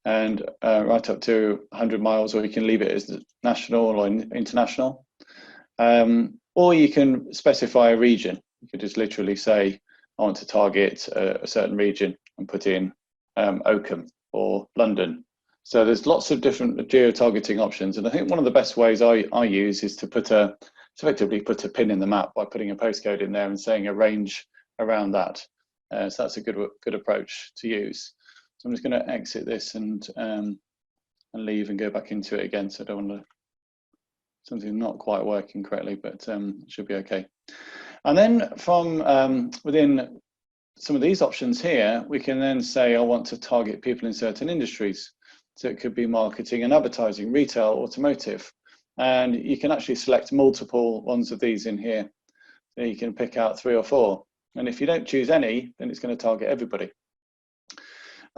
and right up to 100 miles, or you can leave it as national or international. Or you can specify a region. You could just literally say, I want to target a certain region and put in Oakham or London. So there's lots of different geo-targeting options. And I think one of the best ways I use is to effectively put a pin in the map by putting a postcode in there and saying a range around that. So that's a good approach to use. So I'm just going to exit this and leave and go back into it again. So I don't want to, something not quite working correctly, but it should be okay. And then from within some of these options here, we can then say, I want to target people in certain industries. So it could be marketing and advertising, retail, automotive. And you can actually select multiple ones of these in here. So you can pick out 3 or 4. And if you don't choose any, then it's going to target everybody.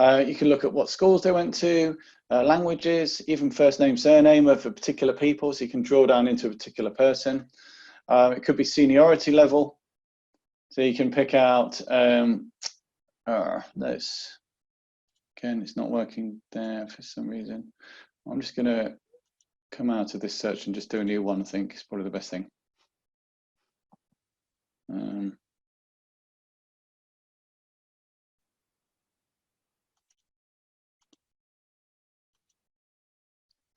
You can look at what schools they went to, languages, even first name, surname of a particular people. So you can drill down into a particular person. It could be seniority level. So you can pick out this. Again, it's not working there for some reason. I'm just going to come out of this search and just do a new one. I think is probably the best thing.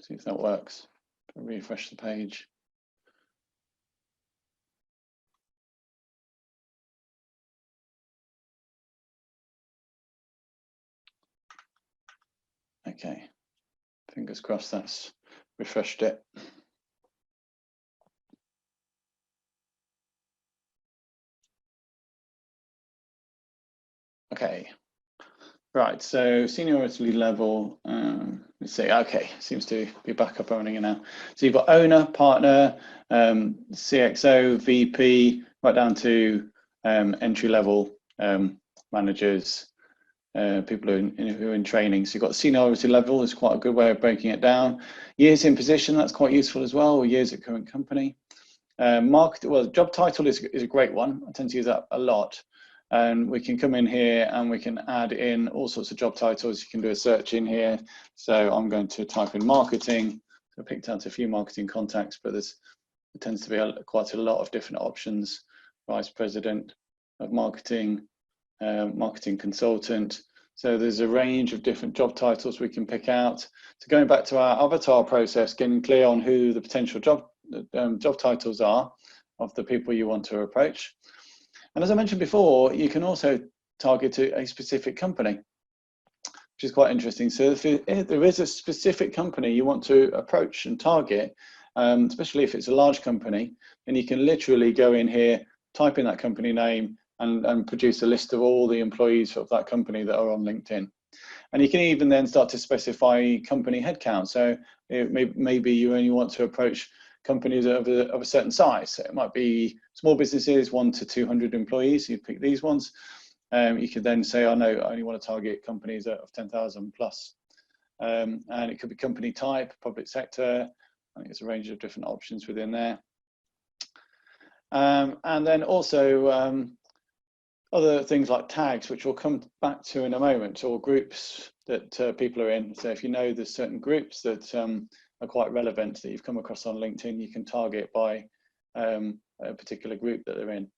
See if that works. Refresh the page. Okay, fingers crossed that's refreshed it. Okay, right, so seniority level, let's see, okay, seems to be back up and running now. So you've got owner, partner, CXO, VP, right down to entry level managers, people who are in training. So you've got seniority level, is quite a good way of breaking it down. Years in position, that's quite useful as well, or years at current company. Well, job title is a great one. I tend to use that a lot. And we can come in here and we can add in all sorts of job titles. You can do a search in here. So I'm going to type in marketing. So I picked out a few marketing contacts, but there tends to be quite a lot of different options. Vice President of Marketing, marketing consultant. So there's a range of different job titles we can pick out. So going back to our avatar process, getting clear on who the potential job titles are of the people you want to approach. And as I mentioned before, you can also target a specific company, which is quite interesting. So if there is a specific company you want to approach and target, especially if it's a large company, then you can literally go in here, type in that company name, and produce a list of all the employees of that company that are on LinkedIn. And you can even then start to specify company headcount. So maybe you only want to approach companies of a certain size. So it might be small businesses, 1 to 200 employees. You pick these ones. You could then say, oh no, I only want to target companies of 10,000 plus. And it could be company type, public sector. I think there's a range of different options within there. And then also other things like tags, which we'll come back to in a moment, or groups that people are in. So if you know there's certain groups that are quite relevant that you've come across on LinkedIn, you can target by a particular group that they're in.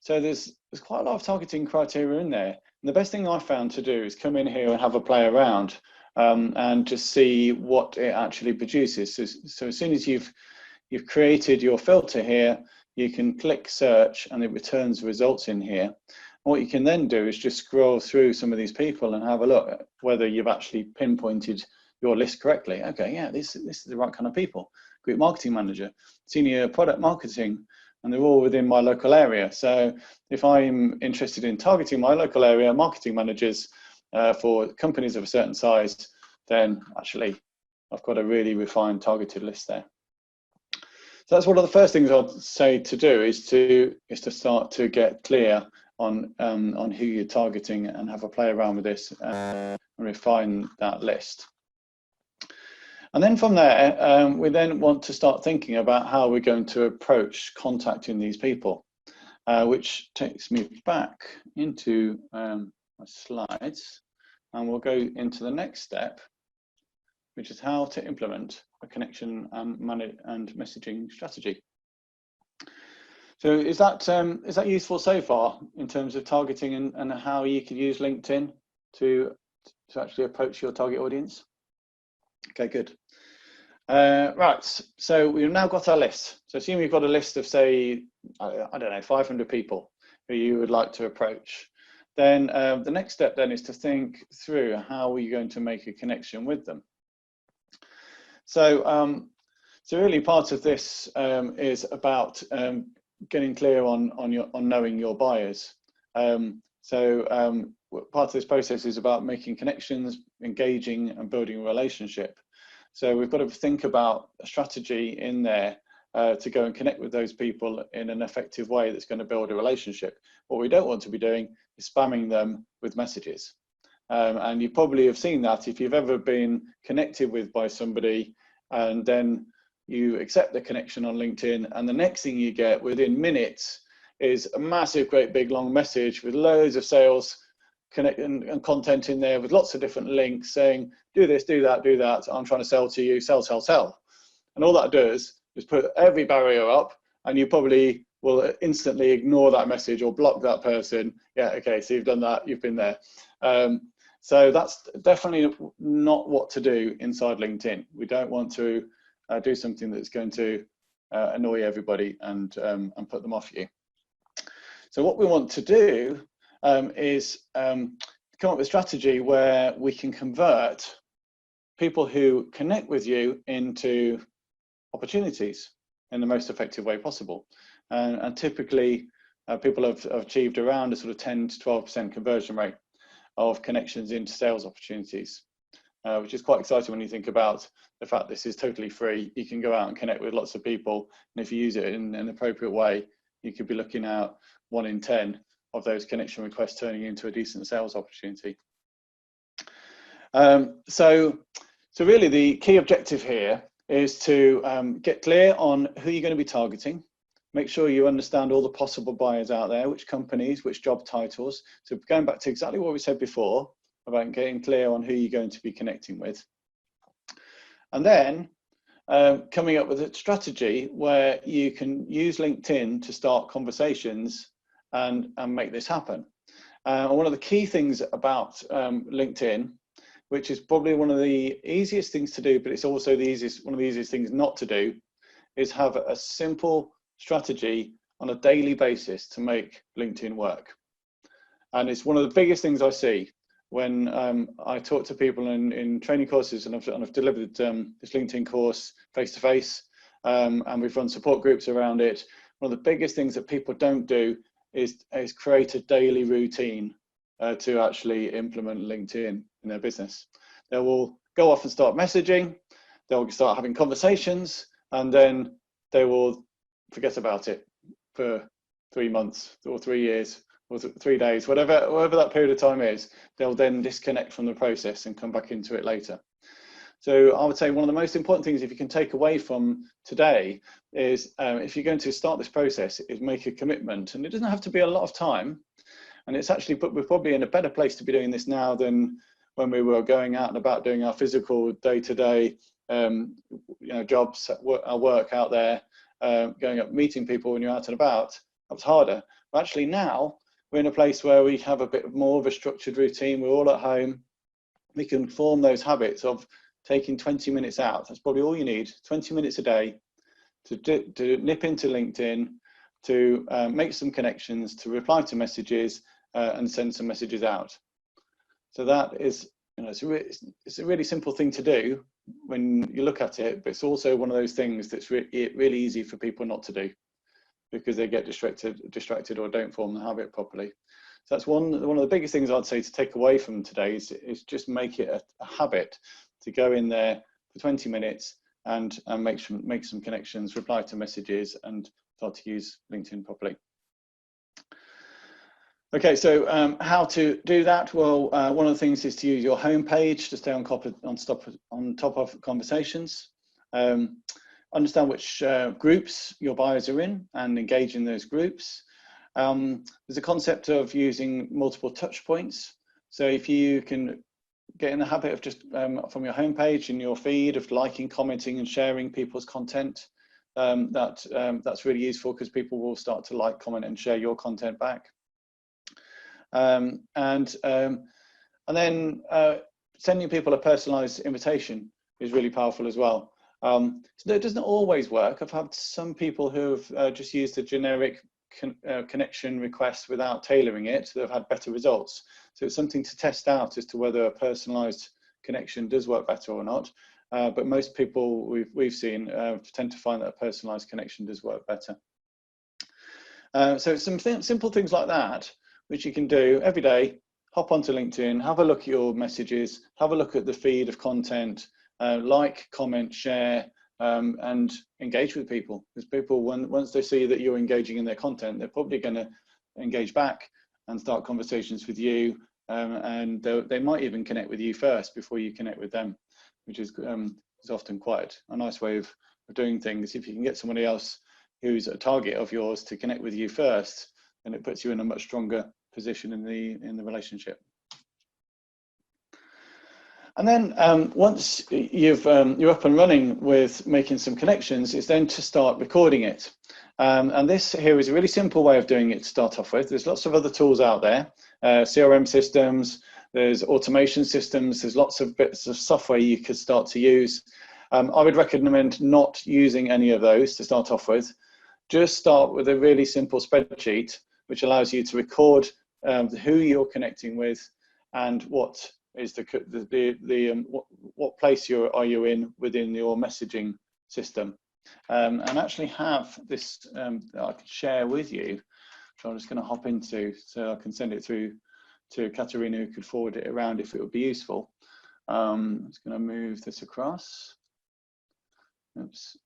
So there's quite a lot of targeting criteria in there. And the best thing I found to do is come in here and have a play around and just see what it actually produces. So as soon as you've created your filter here, you can click search and it returns results in here. And what you can then do is just scroll through some of these people and have a look at whether you've actually pinpointed your list correctly. Okay, yeah, this is the right kind of people. Group marketing manager, senior product marketing, and they're all within my local area. So if I'm interested in targeting my local area marketing managers for companies of a certain size, then actually I've got a really refined targeted list there. So that's one of the first things I'll say to do is to start to get clear on who you're targeting and have a play around with this and refine that list. And then from there, we then want to start thinking about how we're going to approach contacting these people, which takes me back into my slides, and we'll go into the next step, which is how to implement a connection and messaging strategy. So is that useful so far in terms of targeting and how you could use LinkedIn to actually approach your target audience? Okay, good. Right, so we've now got our list. So assume you've got a list of, say, I don't know, 500 people who you would like to approach. Then the next step then is to think through how are you going to make a connection with them. So, so really part of this is about getting clear on knowing your buyers. Part of this process is about making connections, engaging and building a relationship. So we've got to think about a strategy in there to go and connect with those people in an effective way that's going to build a relationship. What we don't want to be doing is spamming them with messages. And you probably have seen that if you've ever been connected with by somebody and then you accept the connection on LinkedIn, and the next thing you get within minutes is a massive, great big long message with loads of sales and content in there with lots of different links saying, do this, do that, do that. I'm trying to sell to you, sell, sell, sell. And all that does is put every barrier up, and you probably will instantly ignore that message or block that person. Yeah, okay, so you've done that, you've been there. So that's definitely not what to do inside LinkedIn. We don't want to do something that's going to annoy everybody and put them off you. So what we want to do is come up with a strategy where we can convert people who connect with you into opportunities in the most effective way possible. And typically people have achieved around a sort of 10 to 12% conversion rate of connections into sales opportunities, which is quite exciting when you think about the fact this is totally free. You can go out and connect with lots of people, and if you use it in an appropriate way, you could be looking at 1 in 10 of those connection requests turning into a decent sales opportunity. So really the key objective here is to get clear on who you're going to be targeting. Make sure you understand all the possible buyers out there, which companies, which job titles. So going back to exactly what we said before about getting clear on who you're going to be connecting with. And then coming up with a strategy where you can use LinkedIn to start conversations and make this happen. And one of the key things about LinkedIn, which is probably one of the easiest things to do, but it's also one of the easiest things not to do, is have a simple strategy on a daily basis to make LinkedIn work. And it's one of the biggest things I see when I talk to people in training courses, and I've delivered this LinkedIn course face-to-face, and we've run support groups around it. One of the biggest things that people don't do is create a daily routine to actually implement LinkedIn in their business. They will go off and start messaging, they'll start having conversations, and then they will forget about it for 3 months or 3 years or 3 days, whatever that period of time is. They'll then disconnect from the process and come back into it later. So I would say one of the most important things, if you can take away from today, is if you're going to start this process, is make a commitment. And it doesn't have to be a lot of time. And it's actually, we're probably in a better place to be doing this now than when we were going out and about doing our physical day-to-day jobs, our work out there, going up meeting people when you're out and about. That was harder. But actually now we're in a place where we have a bit more of a structured routine. We're all at home. We can form those habits of taking 20 minutes out. That's probably all you need, 20 minutes a day to nip into LinkedIn, to make some connections, to reply to messages and send some messages out. So that is, it's a really simple thing to do when you look at it, but it's also one of those things that's really easy for people not to do because they get distracted or don't form the habit properly. So that's one of the biggest things I'd say to take away from today is just make it a habit to go in there for 20 minutes and make some connections, reply to messages, and start to use LinkedIn properly. Okay, so how to do that? Well, one of the things is to use your homepage to stay on top of conversations. Understand which groups your buyers are in and engage in those groups. There's a concept of using multiple touch points. So if you can get in the habit of just from your homepage in your feed of liking, commenting and sharing people's content. That's really useful because people will start to like, comment and share your content back. And then sending people a personalized invitation is really powerful as well. So it doesn't always work. I've had some people who have just used a generic connection request without tailoring it that have had better results. So it's something to test out as to whether a personalized connection does work better or not. But most people we've seen tend to find that a personalized connection does work better. So some simple things like that, which you can do every day. Hop onto LinkedIn, have a look at your messages, have a look at the feed of content, like, comment, share, and engage with people. Because people, once they see that you're engaging in their content, they're probably going to engage back and start conversations with you, and they might even connect with you first before you connect with them, which is often quite a nice way of doing things. If you can get somebody else who's a target of yours to connect with you first, then it puts you in a much stronger position in the relationship. And then once you're up and running with making some connections, it's then to start recording it. And this here is a really simple way of doing it to start off with. There's lots of other tools out there, CRM systems, there's automation systems, there's lots of bits of software you could start to use. I would recommend not using any of those to start off with. Just start with a really simple spreadsheet, which allows you to record who you're connecting with and what is what place are you in within your messaging system, and actually have this that I can share with you. So I'm just going to hop into so I can send it through to Katerina, who could forward it around if it would be useful. I'm just going to move this across. Oops,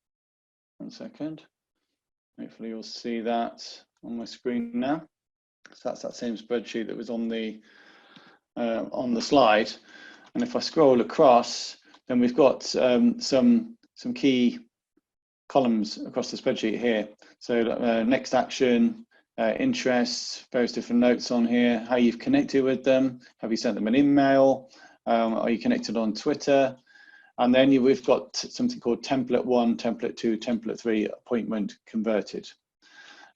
1 second. Hopefully you'll see that on my screen now. So that's that same spreadsheet that was on the slide. And if I scroll across, then we've got some key columns across the spreadsheet here. So next action, interests, various different notes on here, how you've connected with them, have you sent them an email, are you connected on Twitter? And then we've got something called template 1, template 2, template 3, appointment converted.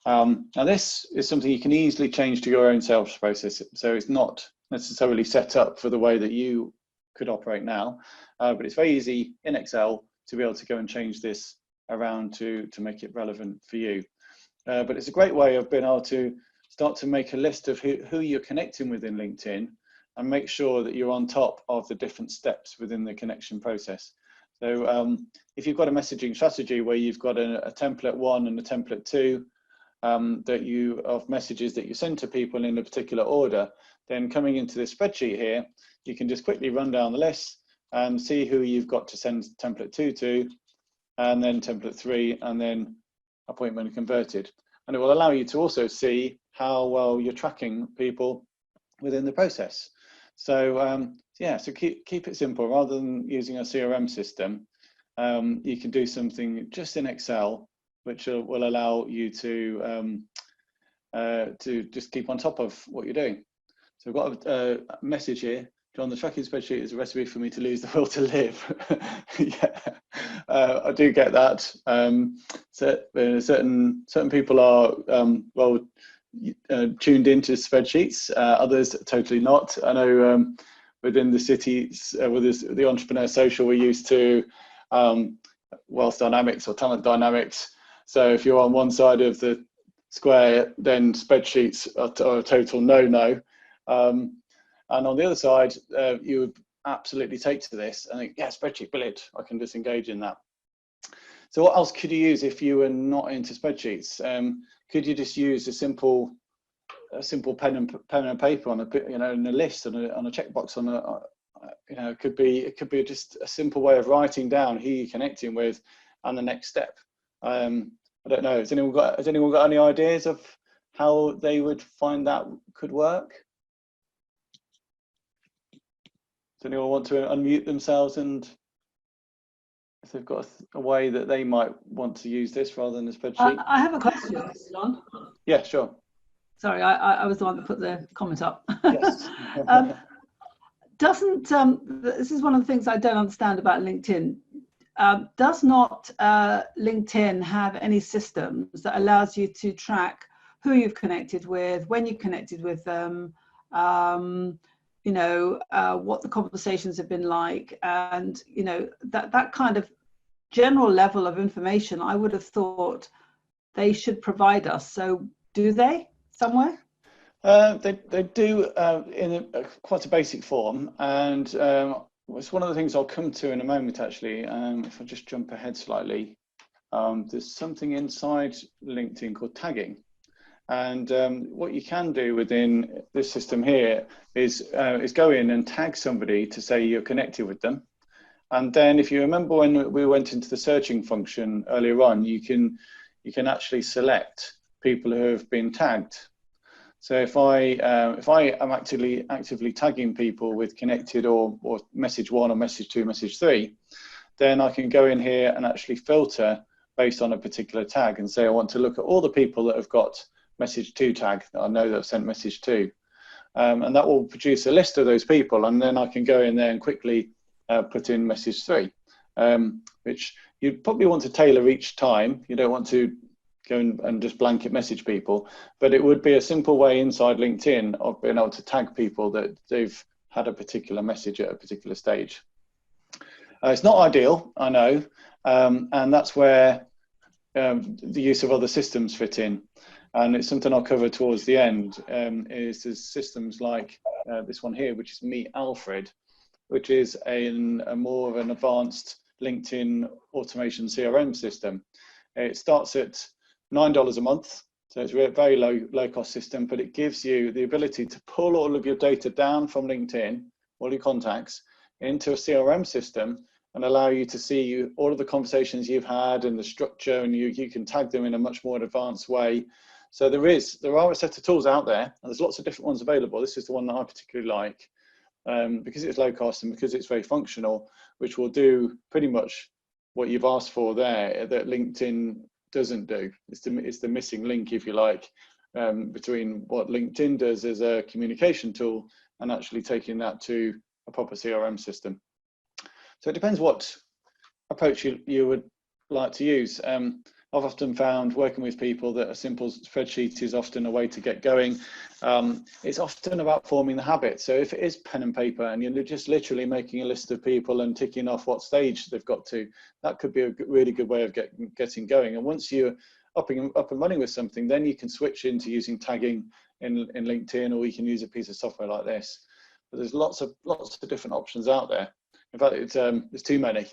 Now this is something you can easily change to your own sales process. So it's not necessarily set up for the way that you could operate now, but it's very easy in Excel to be able to go and change this around to make it relevant for you. But it's a great way of being able to start to make a list of who you're connecting with in LinkedIn and make sure that you're on top of the different steps within the connection process. So if you've got a messaging strategy where you've got a template 1 and a template 2 of messages that you send to people in a particular order, then coming into this spreadsheet here, you can just quickly run down the list and see who you've got to send template 2 to, and then template 3, and then appointment converted. And it will allow you to also see how well you're tracking people within the process. So yeah, so keep it simple. Rather than using a CRM system, you can do something just in Excel, which will allow you to just keep on top of what you're doing. So we've got a message here. John, the tracking spreadsheet is a recipe for me to lose the will to live. Yeah, I do get that. So certain people are well tuned into spreadsheets, others totally not. I know within the cities, with the Entrepreneur Social, we're used to wealth dynamics or talent dynamics. So if you're on one side of the square, then spreadsheets are a total no-no. And on the other side, you would absolutely take to this and think, yeah, spreadsheet, brilliant, I can just engage in that. So what else could you use if you were not into spreadsheets? Could you just use a simple pen and paper on in a list, on a checkbox, it could be just a simple way of writing down who you're connecting with and the next step. I don't know. Has anyone got any ideas of how they would find that could work? Does anyone want to unmute themselves and if they've got a way that they might want to use this rather than a spreadsheet? I have a question, John. Yeah, sure. Sorry, I was the one that put the comment up. Yes. doesn't, this is one of the things I don't understand about LinkedIn. Does not LinkedIn have any systems that allows you to track who you've connected with, when you connected with them, you know, what the conversations have been like, and, you know, that kind of general level of information I would have thought they should provide us. So do they somewhere? They do in quite a basic form, and it's one of the things I'll come to in a moment, actually. If I just jump ahead slightly, there's something inside LinkedIn called tagging. And what you can do within this system here is go in and tag somebody to say you're connected with them. And then if you remember when we went into the searching function earlier on, you can actually select people who have been tagged. So if I am actively tagging people with connected or message 1 or message 2, message 3, then I can go in here and actually filter based on a particular tag and say I want to look at all the people that have got message 2 tag that I know that have sent message 2. And that will produce a list of those people, and then I can go in there and quickly put in message 3, which you'd probably want to tailor each time. You don't want to go and just blanket message people, but it would be a simple way inside LinkedIn of being able to tag people that they've had a particular message at a particular stage. It's not ideal, I know, and that's where the use of other systems fit in. And it's something I'll cover towards the end, is there's systems like this one here, which is Meet Alfred, which is a more of an advanced LinkedIn automation CRM system. It starts at $9 a month, so it's a very low cost system, but it gives you the ability to pull all of your data down from LinkedIn, all your contacts, into a CRM system and allow you to see all of the conversations you've had and the structure, and you can tag them in a much more advanced way. So there are a set of tools out there, and there's lots of different ones available. This is the one that I particularly like, because it's low cost and because it's very functional, which will do pretty much what you've asked for there that LinkedIn doesn't do. It's the missing link, if you like, between what LinkedIn does as a communication tool and actually taking that to a proper CRM system. So it depends what approach you would like to use. I've often found working with people that a simple spreadsheet is often a way to get going. It's often about forming the habit. So if it is pen and paper and you're just literally making a list of people and ticking off what stage they've got to, that could be a really good way of getting going. And once you're up and running with something, then you can switch into using tagging in LinkedIn, or you can use a piece of software like this. But there's lots of different options out there. In fact, there's too many.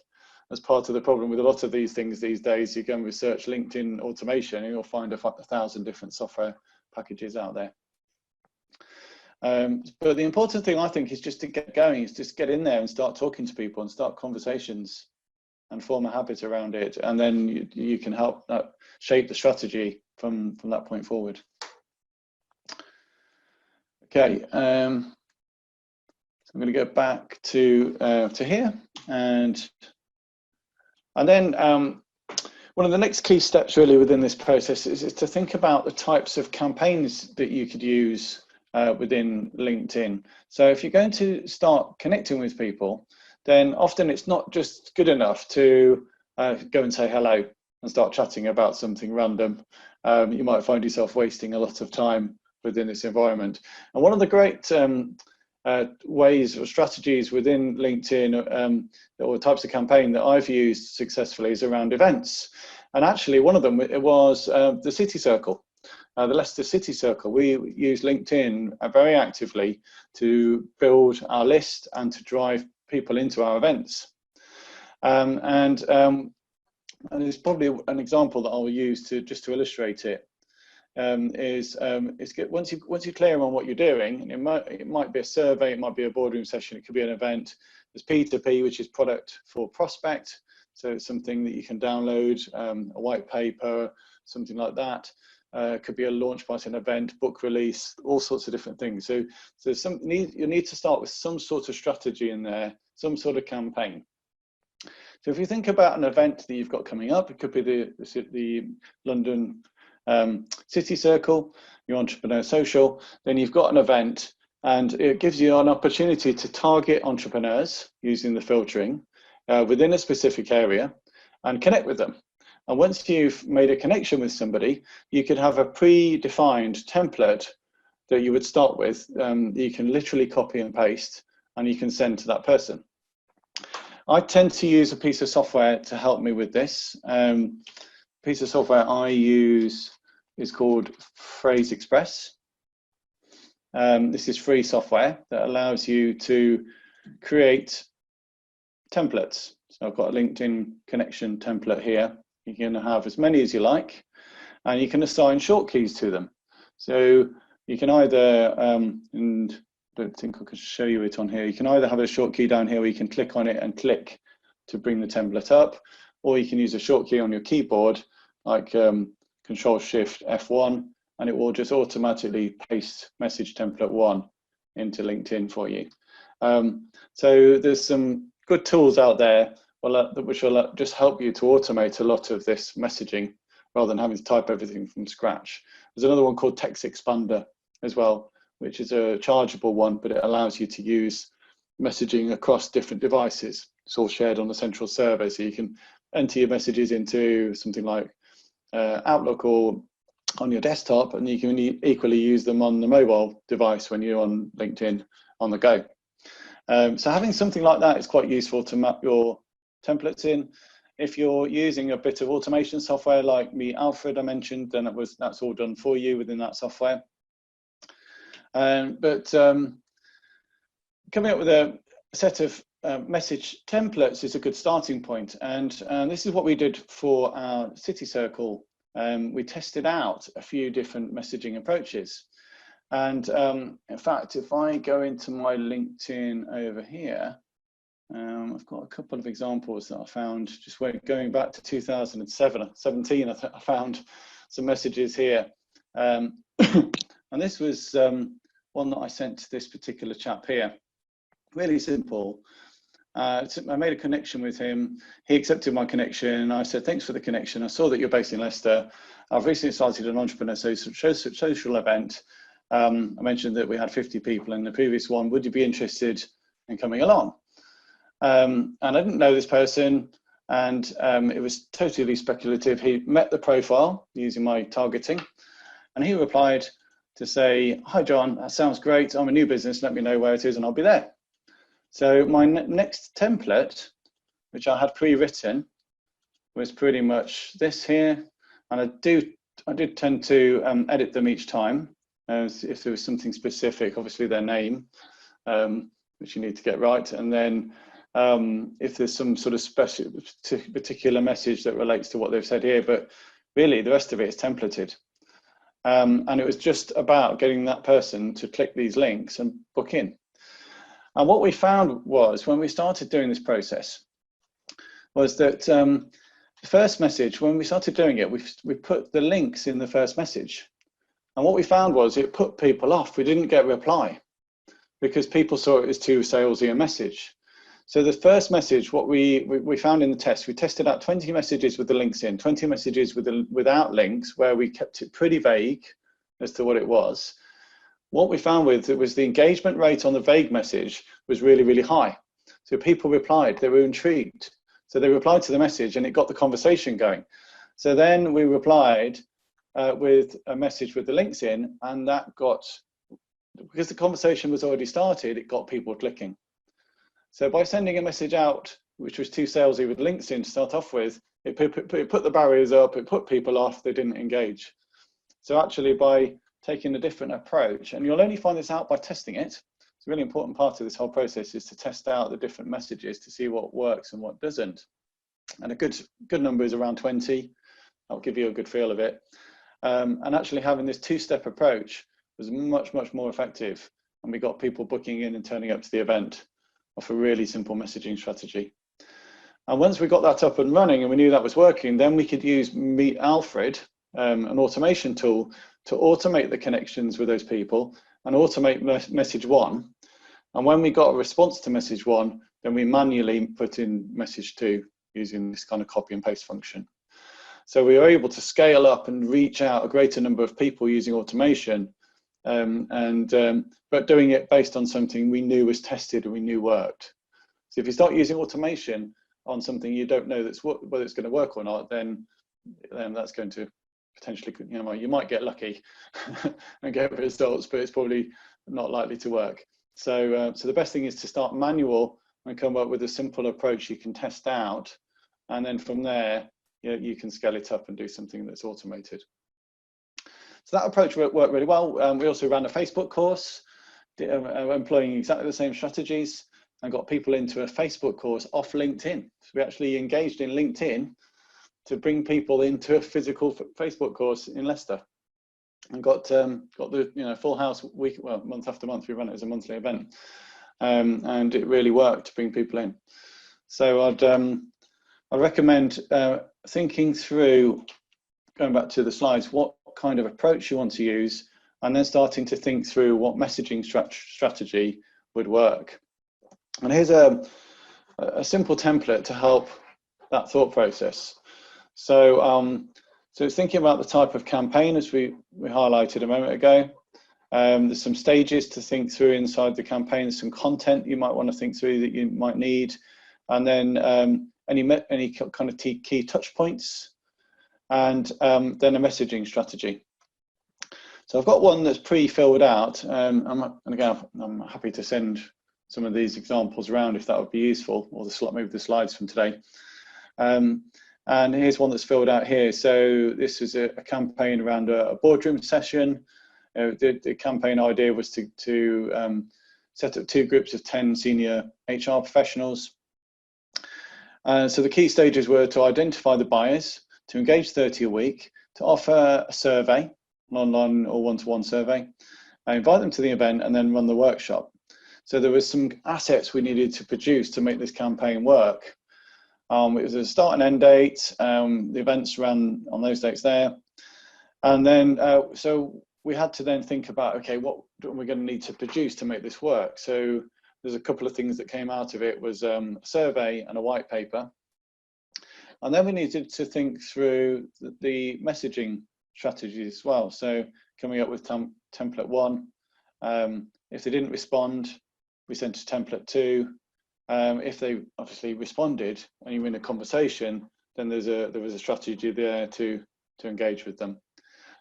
As part of the problem with a lot of these things these days, you go and research LinkedIn automation and you'll find 1,000 different software packages out there. But the important thing, I think, is just to get going, is just get in there and start talking to people and start conversations and form a habit around it. And then you can help shape the strategy from that point forward. Okay, so I'm going to go back to here, and then one of the next key steps really within this process is to think about the types of campaigns that you could use within LinkedIn. So if you're going to start connecting with people, then often it's not just good enough to go and say hello and start chatting about something random. You might find yourself wasting a lot of time within this environment. And one of the great ways or strategies within LinkedIn or types of campaign that I've used successfully is around events. And actually one of them, it was the City Circle, the Leicester City Circle. We use LinkedIn very actively to build our list and to drive people into our events. And it's probably an example that I'll use just to illustrate it. Once you're clear on what you're doing, and it might be a survey, it might be a boardroom session, it could be an event. There's P2P, which is product for prospect, so it's something that you can download, a white paper, something like that. It could be a launch party, an event, book release, all sorts of different things. So you need to start with some sort of strategy in there, some sort of campaign. So if you think about an event that you've got coming up, it could be the London City Circle, your Entrepreneur Social, then you've got an event, And it gives you an opportunity to target entrepreneurs using the filtering within a specific area and connect with them. And once you've made a connection with somebody, you could have a predefined template that you would start with. You can literally copy and paste, and you can send to that person. I tend to use a piece of software to help me with this. Piece of software I use is called Phrase Express. This is free software that allows you to create templates. So I've got a LinkedIn connection template here. You can have as many as you like, and you can assign short keys to them. So you can either, and I don't think I could show you it on here, you can either have a short key down here where you can click on it and click to bring the template up, or you can use a short key on your keyboard like Control-Shift-F1, and it will just automatically paste message template 1 into LinkedIn for you. So there's some good tools out there which will just help you to automate a lot of this messaging rather than having to type everything from scratch. There's another one called Text Expander as well, which is a chargeable one, but it allows you to use messaging across different devices. It's all shared on the central server, so you can enter your messages into something like Outlook or on your desktop, and you can equally use them on the mobile device when you're on LinkedIn on the go. So having something like that is quite useful to map your templates in. If you're using a bit of automation software like Meet Alfred I mentioned, then that's all done for you within that software. But coming up with a set of message templates is a good starting point, and this is what we did for our City Circle. We tested out a few different messaging approaches, and in fact, if I go into my LinkedIn over here, I've got a couple of examples that I found just going back to 2017. I found some messages here, and this was one that I sent to this particular chap here. Really simple. I made a connection with him. He accepted my connection. I said, thanks for the connection. I saw that you're based in Leicester. I've recently started an entrepreneur social event. I mentioned that we had 50 people in the previous one. Would you be interested in coming along? And I didn't know this person, and it was totally speculative. He met the profile using my targeting, and he replied to say, hi, John, that sounds great. I'm a new business. Let me know where it is and I'll be there. So my next template, which I had pre-written, was pretty much this here. And I did tend to edit them each time, if there was something specific, obviously their name, which you need to get right. And then if there's some sort of particular message that relates to what they've said here, but really the rest of it is templated. And it was just about getting that person to click these links and book in. And what we found was, when we started doing this process, was that the first message, when we started doing it, we put the links in the first message. And what we found was it put people off. We didn't get a reply because people saw it as too salesy a message. So the first message, what we found in the test, we tested out 20 messages with the links in, 20 messages without links, where we kept it pretty vague as to what it was. What we found was the engagement rate on the vague message was really, really high. So people replied, they were intrigued. So they replied to the message and it got the conversation going. So then we replied with a message with the links in, and that got, because the conversation was already started, it got people clicking. So by sending a message out, which was too salesy with links in to start off with, it put the barriers up, it put people off, they didn't engage. So actually by taking a different approach, and you'll only find this out by testing it. It's a really important part of this whole process is to test out the different messages to see what works and what doesn't. And a good number is around 20. That'll give you a good feel of it. And actually having this two-step approach was much, much more effective. And we got people booking in and turning up to the event off a really simple messaging strategy. And once we got that up and running and we knew that was working, then we could use Meet Alfred, an automation tool, to automate the connections with those people and automate message 1. And when we got a response to message 1, then we manually put in message 2 using this kind of copy and paste function. So we were able to scale up and reach out a greater number of people using automation but doing it based on something we knew was tested and we knew worked. So if you start using automation on something you don't know whether it's going to work or not, then that's going to potentially, you might get lucky and get results, but it's probably not likely to work. So the best thing is to start manual and come up with a simple approach you can test out, and then from there you can scale it up and do something that's automated. So that approach worked really well. We also ran a Facebook course employing exactly the same strategies, and got people into a Facebook course off LinkedIn. So we actually engaged in LinkedIn to bring people into a physical Facebook course in Leicester, and got the full house week, well, month after month. We run it as a monthly event, and it really worked to bring people in. So I'd recommend thinking through, going back to the slides, what kind of approach you want to use, and then starting to think through what messaging strategy would work. And here's a simple template to help that thought process. So it's thinking about the type of campaign, as we highlighted a moment ago. There's some stages to think through inside the campaign, some content you might want to think through that you might need, and then any kind of key touch points, and then a messaging strategy. So I've got one that's pre-filled out, and again, I'm happy to send some of these examples around if that would be useful, or move the slides from today. And here's one that's filled out here. So this is a campaign around a boardroom session. The campaign idea was to set up 2 groups of 10 senior HR professionals. So the key stages were to identify the buyers, to engage 30 a week, to offer a survey, an online or one-to-one survey, invite them to the event, and then run the workshop. So there was some assets we needed to produce to make this campaign work. It was a start and end date. The events ran on those dates there. And then, so we had to then think about, okay, what are we going to need to produce to make this work? So there's a couple of things that came out of it, was a survey and a white paper. And then we needed to think through the messaging strategy as well. So coming up with template 1. If they didn't respond, we sent to template 2. If they obviously responded and you're in a conversation, then there was a strategy there to engage with them.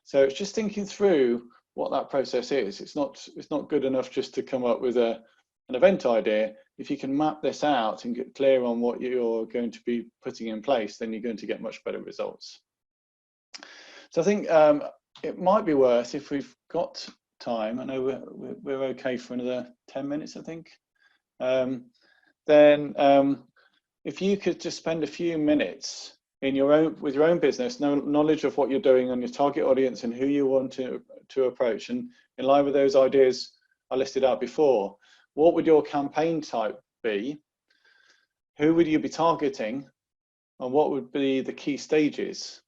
So it's just thinking through what that process is. It's not good enough just to come up with an event idea. If you can map this out and get clear on what you're going to be putting in place, then you're going to get much better results. So I think it might be worth, if we've got time, I know we're okay for another 10 minutes, I think. Then if you could just spend a few minutes with your own business, knowledge of what you're doing on your target audience and who you want to approach, and in line with those ideas I listed out before, what would your campaign type be? Who would you be targeting? And what would be the key stages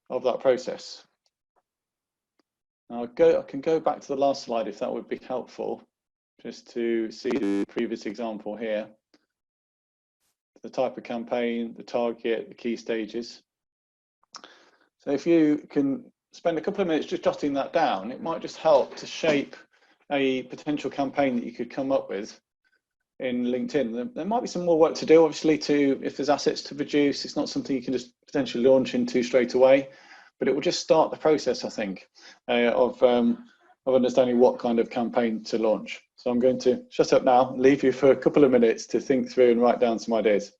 of that process? Now I can go back to the last slide if that would be helpful, just to see the previous example here. The type of campaign, the target, the key stages. So if you can spend a couple of minutes just jotting that down, it might just help to shape a potential campaign that you could come up with in LinkedIn. There might be some more work to do, obviously, if there's assets to produce. It's not something you can just potentially launch into straight away, but it will just start the process, I think, of understanding what kind of campaign to launch. So I'm going to shut up now and leave you for a couple of minutes to think through and write down some ideas.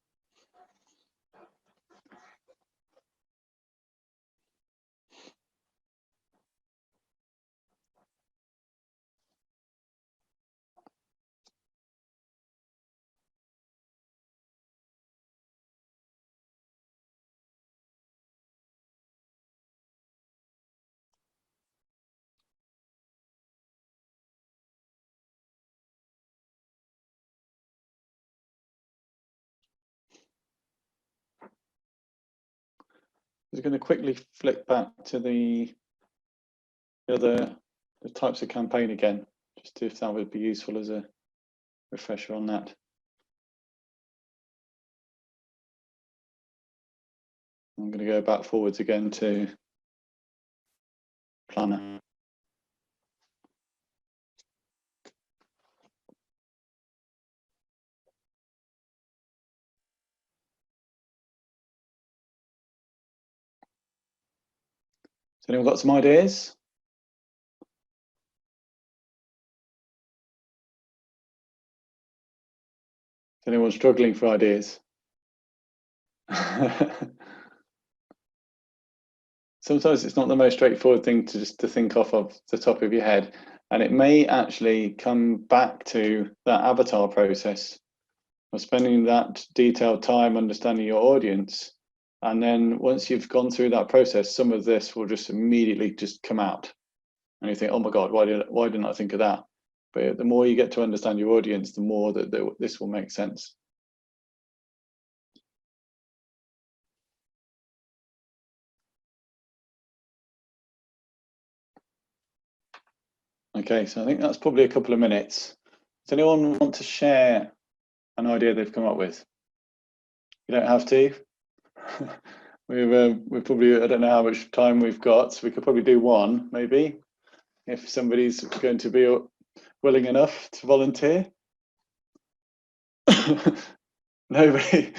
I'm going to quickly flick back to the types of campaign again, just if that would be useful as a refresher on that. I'm going to go back forwards again to planner. Has anyone got some ideas? Is anyone struggling for ideas? Sometimes it's not the most straightforward thing to just to think off of the top of your head, and it may actually come back to that avatar process of spending that detailed time understanding your audience, and then once you've gone through that process, some of this will just immediately just come out, and you think, oh my God, why didn't I think of that? But the more you get to understand your audience, the more that this will make sense. Okay, so I think that's probably a couple of minutes. Does anyone want to share an idea they've come up with? You don't have to. We've probably, I don't know how much time we've got, so we could probably do one, maybe, if somebody's going to be willing enough to volunteer. Nobody.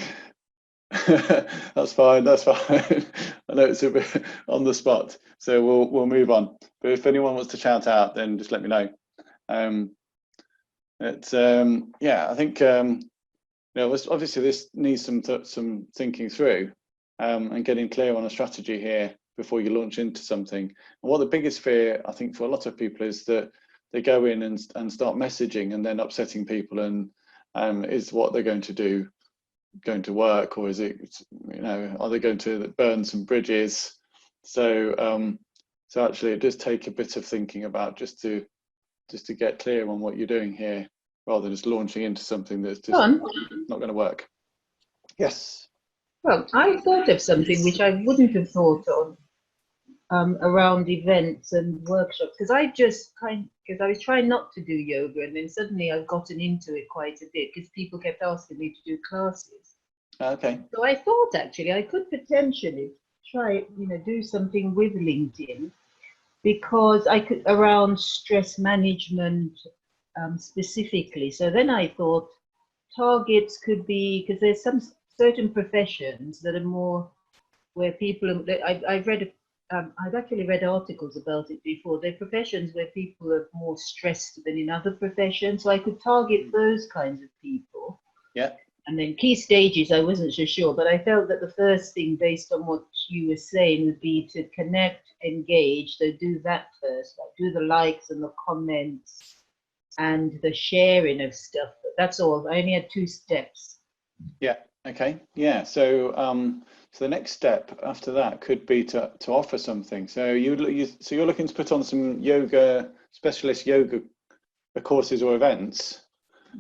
That's fine. That's fine. I know it's a bit on the spot, so we'll move on. But if anyone wants to shout out, then just let me know. Yeah, I think obviously this needs some thinking through and getting clear on a strategy here before you launch into something. And what the biggest fear, I think, for a lot of people is that they go in and start messaging and then upsetting people, and is what they're going to do going to work, or is it, are they going to burn some bridges? So so actually it does take a bit of thinking about just to get clear on what you're doing here, rather than just launching into something that's just not going to work. Yes. Well, I thought of something which I wouldn't have thought of around events and workshops, because I was trying not to do yoga, and then suddenly I've gotten into it quite a bit because people kept asking me to do classes. Okay. So I thought actually I could potentially try, do something with LinkedIn, because I could around stress management specifically. So then I thought targets could be, because there's some certain professions that are more where people, I've actually read articles about it before. They're professions where people are more stressed than in other professions. So I could target those kinds of people. Yeah. And then key stages, I wasn't so sure, but I felt that the first thing, based on what you were saying, would be to connect, engage. So do that first, like do the likes and the comments and the sharing of stuff. But that's all. I only had 2 steps. Yeah. Okay. Yeah. So so the next step after that could be to offer something. So you're looking to put on some specialist yoga courses or events.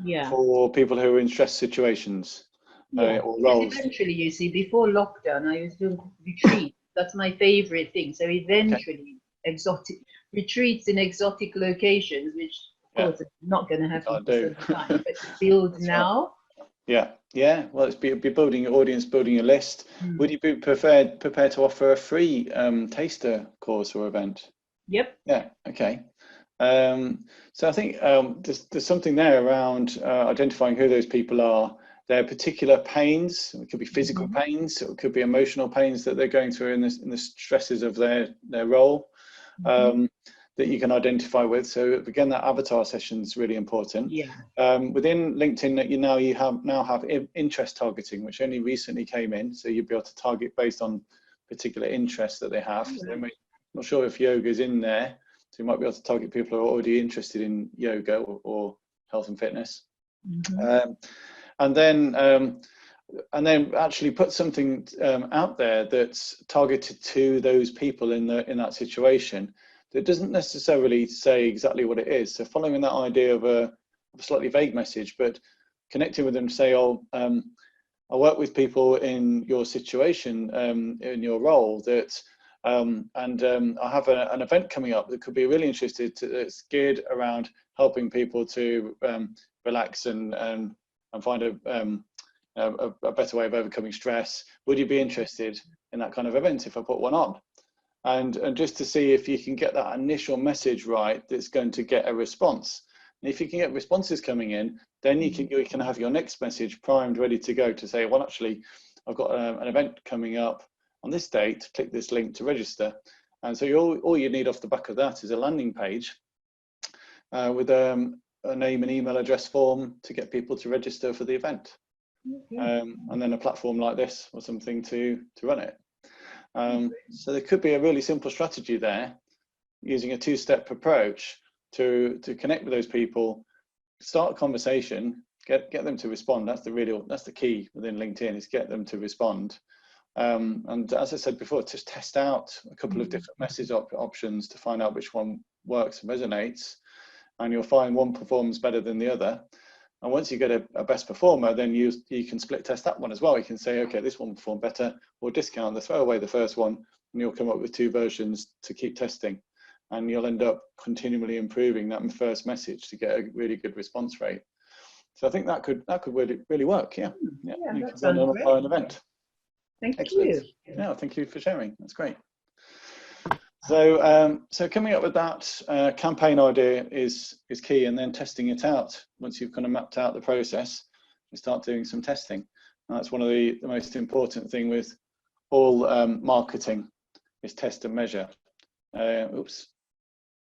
Yeah. For people who are in stress situations, yeah. or roles. Eventually, you see, before lockdown, I was doing retreats. That's my favorite thing. So eventually, exotic retreats in exotic locations, which of course is not going to happen for some time, but build now. Right. Yeah, yeah. Well, it's be building your audience, building your list. Would you be prepared to offer a free taster course or event? Yep. Yeah. Okay. So I think there's something there around identifying who those people are, their particular pains. It could be physical pains, it could be emotional pains that they're going through in the stresses of their role, that you can identify with. So again, that avatar session is really important. Yeah. Within LinkedIn, you now have interest targeting, which only recently came in. So you'll be able to target based on particular interests that they have. So I'm not sure if yoga is in there. So you might be able to target people who are already interested in yoga or health and fitness, and then actually put something out there that's targeted to those people in that situation. That doesn't necessarily say exactly what it is. So following that idea of a slightly vague message, but connecting with them to say, I work with people in your situation, in your role, that. I have an event coming up that could be really interested. It's geared around helping people to relax and find a better way of overcoming stress. Would you be interested in that kind of event if I put one on? And just to see if you can get that initial message right, that's going to get a response. And if you can get responses coming in, then you can have your next message primed, ready to go to say, well, actually, I've got an event coming up on this date, click this link to register. And so all you need off the back of that is a landing page with a name and email address form to get people to register for the event. And then a platform like this or something to run it. So there could be a really simple strategy there, using a two-step approach to connect with those people, start a conversation, get them to respond. That's the key within LinkedIn, is get them to respond. And as I said before, just test out a couple of different message options to find out which one works and resonates, and you'll find one performs better than the other. And once you get a best performer, then you can split test that one as well. You can say, okay, this one performed better, or discount, throw away the first one, and you'll come up with 2 versions to keep testing. And you'll end up continually improving that first message to get a really good response rate. So I think that could really work. Yeah. That sounds great. An event. Thank you. Yeah, thank you for sharing. That's great. So so coming up with that campaign idea is key, and then testing it out. Once you've kind of mapped out the process, you start doing some testing. And that's one of the most important thing with all marketing, is test and measure. Oops,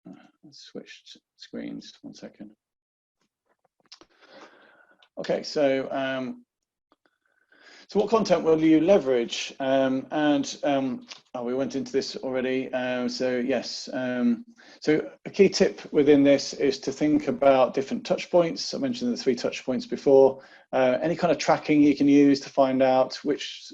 I switched screens. 1 second. Okay, so so what content will you leverage? We went into this already. So yes, so a key tip within this is to think about different touch points. I mentioned the 3 touch points before. Any kind of tracking you can use to find out which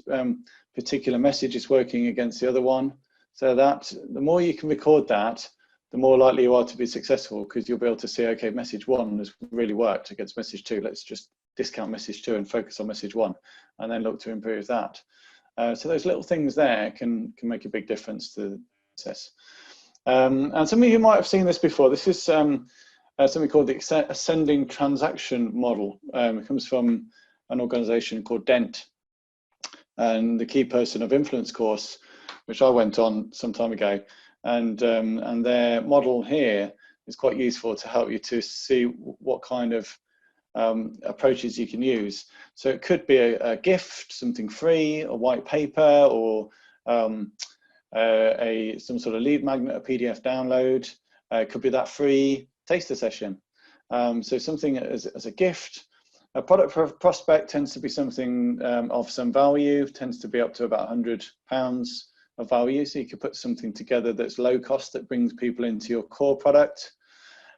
particular message is working against the other one. So that the more you can record that, the more likely you are to be successful, because you'll be able to see, okay, message 1 has really worked against message 2. Let's just discount message 2 and focus on message 1, and then look to improve that. So those little things there can make a big difference to the process. And some of you might have seen this before. This is something called the ascending transaction model. It comes from an organization called Dent, and the Key Person of Influence course, which I went on some time ago. And their model here is quite useful to help you to see what kind of approaches you can use. So it could be a gift, something free, a white paper, or some sort of lead magnet, a PDF download. It could be that free taster session. So something as a gift. A product prospect tends to be something of some value, tends to be up to about £100 of value. So you could put something together that's low cost, that brings people into your core product.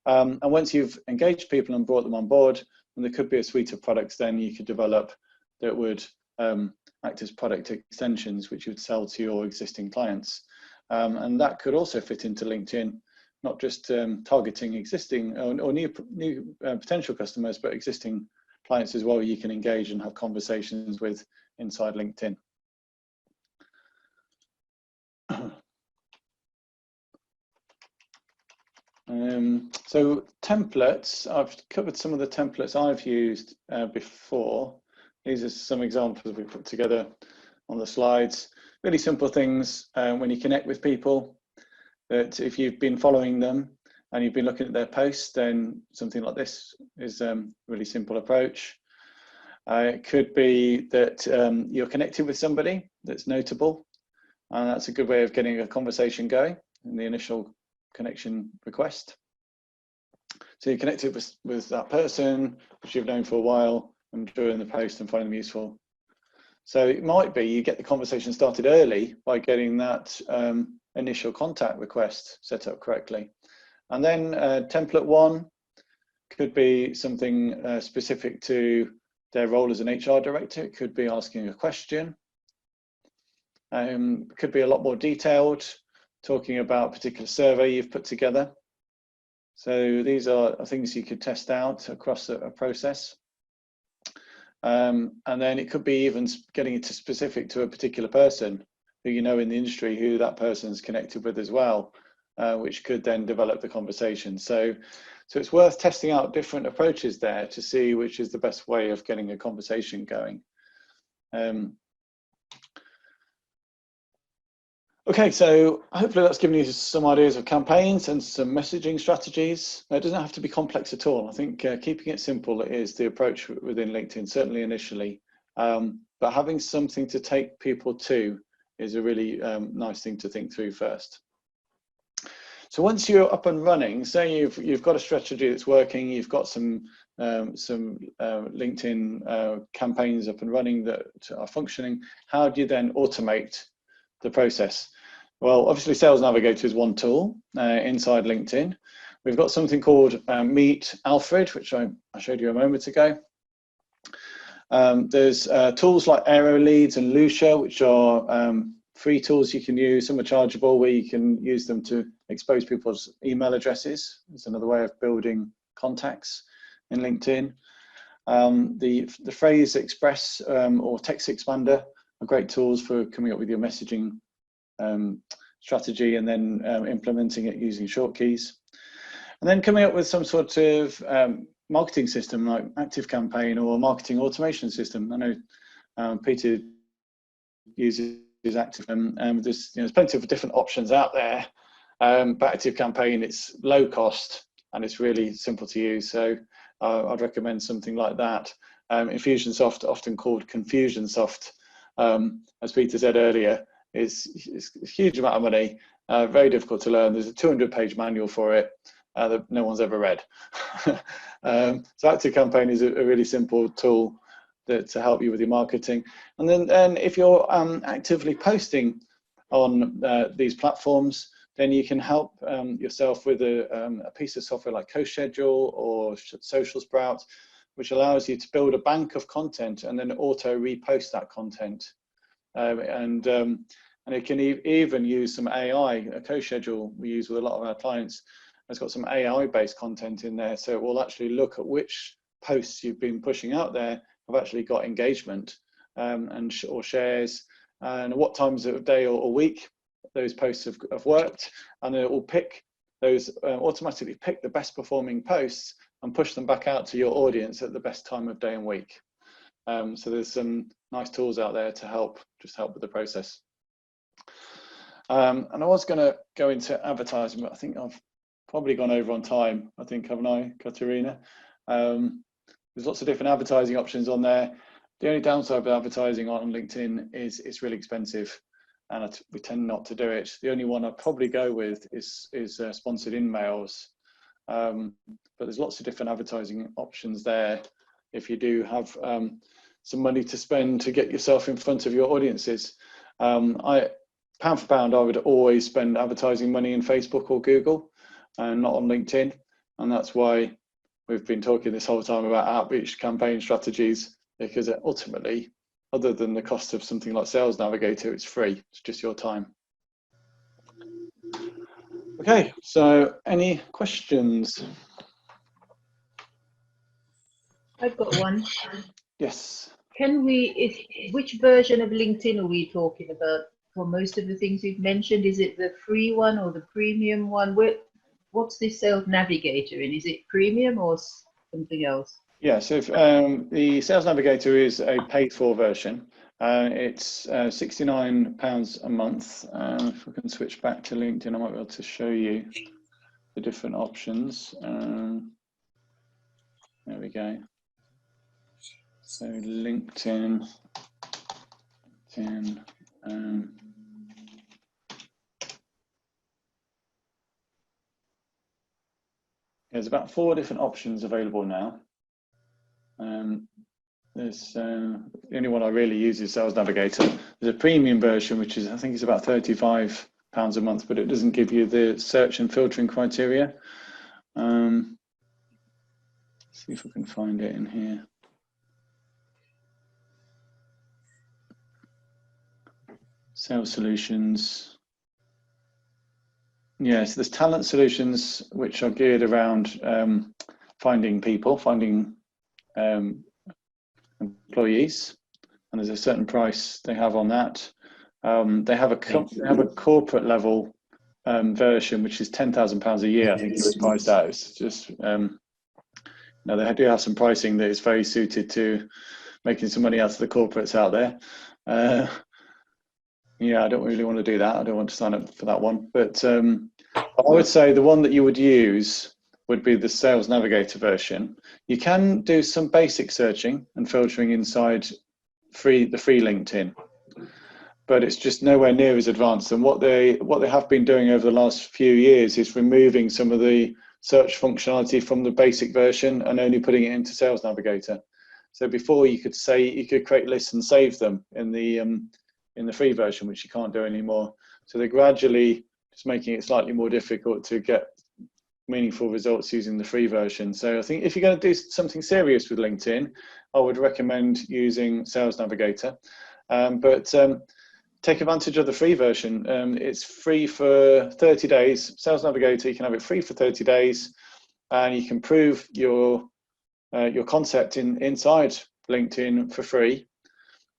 And once you've engaged people and brought them on board, and there could be a suite of products then you could develop that would act as product extensions, which you would sell to your existing clients. And that could also fit into LinkedIn, not just targeting existing or new potential customers, but existing clients as well, you can engage and have conversations with inside LinkedIn. So templates, I've covered some of the templates I've used before. These are some examples we put together on the slides. Really simple things when you connect with people, that if you've been following them and you've been looking at their posts, then something like this is a really simple approach. It could be that you're connected with somebody that's notable, and that's a good way of getting a conversation going in the initial connection request. So you're connected with that person, which you've known for a while, and during the post and find them useful. So it might be you get the conversation started early by getting that initial contact request set up correctly. And then template 1 could be something specific to their role as an HR director. It could be asking a question. It could be a lot more detailed, talking about a particular survey you've put together. So these are things you could test out across a process. And then it could be even getting it specific to a particular person who you know in the industry, who that person's connected with as well, which could then develop the conversation. So it's worth testing out different approaches there to see which is the best way of getting a conversation going. Okay, so hopefully that's given you some ideas of campaigns and some messaging strategies. It doesn't have to be complex at all. I think keeping it simple is the approach within LinkedIn, certainly initially. But having something to take people to is a really nice thing to think through first. So once you're up and running, say you've got a strategy that's working, you've got some LinkedIn campaigns up and running that are functioning, how do you then automate the process? Well, obviously Sales Navigator is one tool inside LinkedIn. We've got something called Meet Alfred, which I showed you a moment ago. There's tools like AeroLeads and Lucia, which are free tools you can use. Some are chargeable, where you can use them to expose people's email addresses. It's another way of building contacts in LinkedIn. The Phrase Express or Text Expander are great tools for coming up with your messaging strategy and then implementing it using short keys. And then coming up with some sort of marketing system like ActiveCampaign or marketing automation system. I know Peter uses Active, and there's plenty of different options out there. But ActiveCampaign, it's low cost and it's really simple to use. So I'd recommend something like that. Infusionsoft, often called Confusionsoft, as Peter said earlier, is a huge amount of money, very difficult to learn. There's a 200-page manual for it that no one's ever read. So ActiveCampaign is a really simple tool to help you with your marketing. And then if you're actively posting on these platforms, then you can help yourself with a piece of software like CoSchedule or Social Sprout, which allows you to build a bank of content and then auto repost that content. And it can even use some AI. A CoSchedule we use with a lot of our clients has got some AI-based content in there, so it will actually look at which posts you've been pushing out there have actually got engagement or shares, and what times of day or week those posts have worked, and it will pick those, automatically pick the best performing posts and push them back out to your audience at the best time of day and week. So there's some nice tools out there to help with the process. And I was going to go into advertising, but I think I've probably gone over on time, I think, haven't I, Katerina? There's lots of different advertising options on there. The only downside of advertising on LinkedIn is it's really expensive, and we tend not to do it. The only one I'd probably go with is sponsored emails. But there's lots of different advertising options there if you do have some money to spend to get yourself in front of your audiences. Pound for pound, I would always spend advertising money in Facebook or Google and not on LinkedIn. And that's why we've been talking this whole time about outreach campaign strategies, because ultimately, other than the cost of something like Sales Navigator, it's free. It's just your time. Okay, so any questions? I've got one. Yes. Can we, which version of LinkedIn are we talking about for most of the things you've mentioned? Is it the free one or the premium one? What's this Sales Navigator in? Is it premium or something else? Yeah, so if, the Sales Navigator is a paid-for version. It's £69 a month. If we can switch back to LinkedIn, I might be able to show you the different options. There we go. So LinkedIn, there's about 4 different options available now. There's the only one I really use is Sales Navigator. There's a premium version, which is, I think it's about £35 a month, but it doesn't give you the search and filtering criteria. See if we can find it in here. Sales Solutions. Yes, there's Talent Solutions, which are geared around finding people, finding employees, and there's a certain price they have on that. They have a corporate level version, which is £10,000 a year. I think it was priced out. It's just now they do have some pricing that is very suited to making some money out of the corporates out there. Yeah, I don't really want to do that. I don't want to sign up for that one. But I would say the one that you would use would be the Sales Navigator version. You can do some basic searching and filtering inside the free LinkedIn. but it's just nowhere near as advanced. And what they have been doing over the last few years is removing some of the search functionality from the basic version and only putting it into Sales Navigator. So before you could create lists and save them in the free version, which you can't do anymore. So they're gradually just making it slightly more difficult to get meaningful results using the free version. So I think if you're going to do something serious with LinkedIn, I would recommend using Sales Navigator. But take advantage of the free version. It's free for 30 days. Sales Navigator, you can have it free for 30 days, and you can prove your concept inside LinkedIn for free.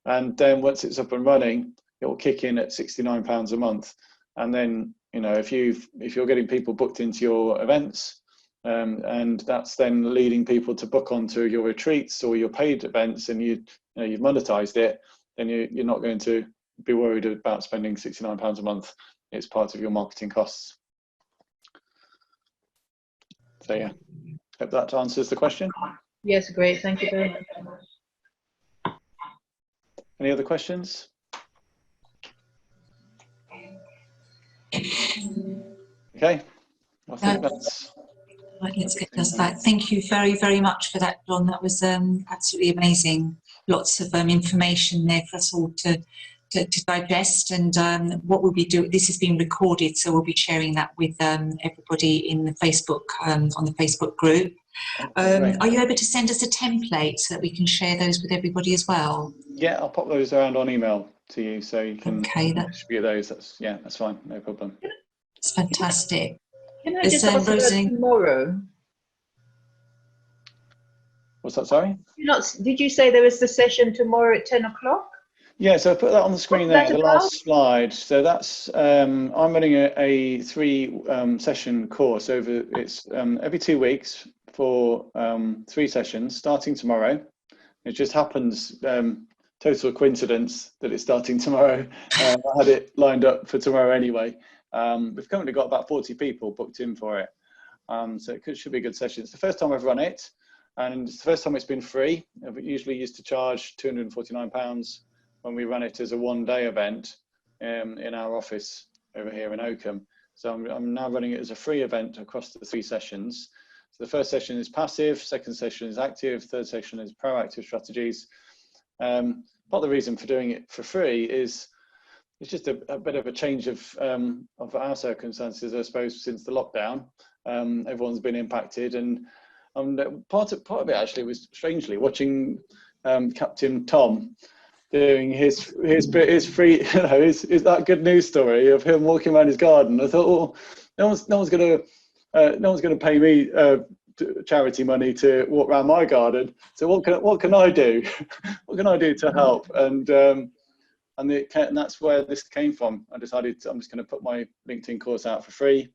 And then once it's up and running, it will kick in at £69 a month. And then, you know, if you're getting people booked into your events, and that's then leading people to book onto your retreats or your paid events, and you've monetized it, then you're not going to be worried about spending £69 a month. It's part of your marketing costs. So yeah, hope that answers the question. Yes, great. Thank you very much. Any other questions? Okay, I think that's... Right, let's get us back. Thank you very, very much for that, John. That was absolutely amazing. Lots of information there for us all to digest. And what we'll be doing, this has been recorded, so we'll be sharing that with everybody in the Facebook, on the Facebook group. Are you able to send us a template so that we can share those with everybody as well? Yeah, I'll pop those around on email to you so you can distribute those. That's fine, no problem. It's fantastic. Can I just ask about tomorrow? What's that, sorry? Did you say there was the session tomorrow at 10 o'clock? Yeah, so I put that on the screen there, the last slide. So that's, I'm running a 3 session course over, it's every 2 weeks for 3 sessions starting tomorrow. It just happens, total coincidence that it's starting tomorrow. I had it lined up for tomorrow anyway. We've currently got about 40 people booked in for it. So it should be a good session. It's the first time I've run it, and it's the first time it's been free. I usually used to charge £249 when we ran it as a 1-day event in our office over here in Oakham. So I'm now running it as a free event across the 3 sessions. So the first session is passive, second session is active, third session is proactive strategies. Part of the reason for doing it for free is it's just a bit of a change of our circumstances, I suppose, since the lockdown. Everyone's been impacted, and part of it actually was strangely watching Captain Tom doing his free, you know, his that good news story of him walking around his garden. I thought, well, no one's going to pay me charity money to walk around my garden. So what can I do? What can I do to help? And that's where this came from. I decided I'm just going to put my LinkedIn course out for free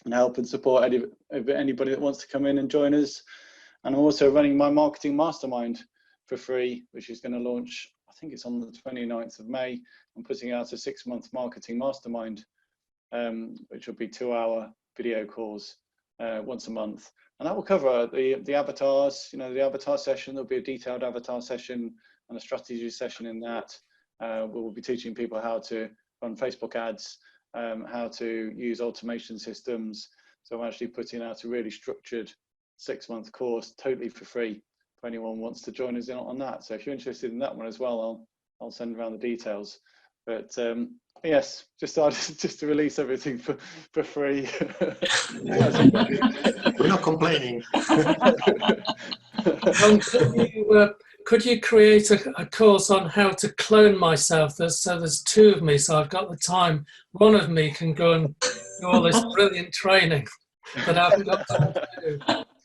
and help and support anybody that wants to come in and join us. And I'm also running my marketing mastermind for free, which is going to launch, I think it's on the 29th of May. I'm putting out a 6-month marketing mastermind, which will be 2-hour video calls once a month. And that will cover the avatars, you know, the avatar session. There'll be a detailed avatar session and a strategy session in that. We'll be teaching people how to run Facebook ads, how to use automation systems. So I'm actually putting out a really structured 6-month course totally for free for anyone who wants to join us in on that. So if you're interested in that one as well, I'll send around the details. But yes, just to release everything for free. We're not complaining. Could you create a course on how to clone myself? There's 2 of me, so I've got the time. One of me can go and do all this brilliant training that I've got to do.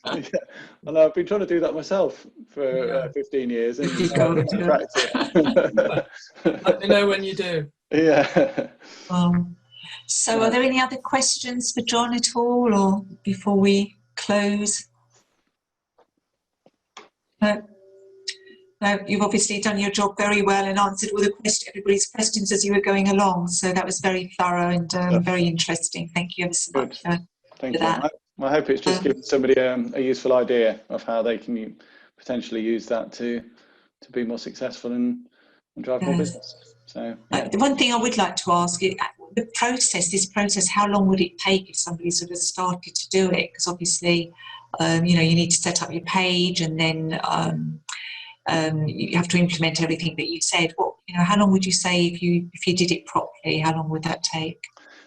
Yeah. And I've been trying to do that myself for 15 years and practice. Let me know when you do. Yeah. So are there any other questions for John at all, or before we close? No. No, you've obviously done your job very well and answered all everybody's questions as you were going along. So that was very thorough and very interesting. Thank you ever so much for that. I hope it's just given somebody a useful idea of how they can potentially use that to be more successful and drive more business. So the one thing I would like to ask is this process, how long would it take if somebody sort of started to do it? Because obviously, you know, you need to set up your page, and then you have to implement everything that you said. What, you know, how long would you say if you did it properly? How long would that take?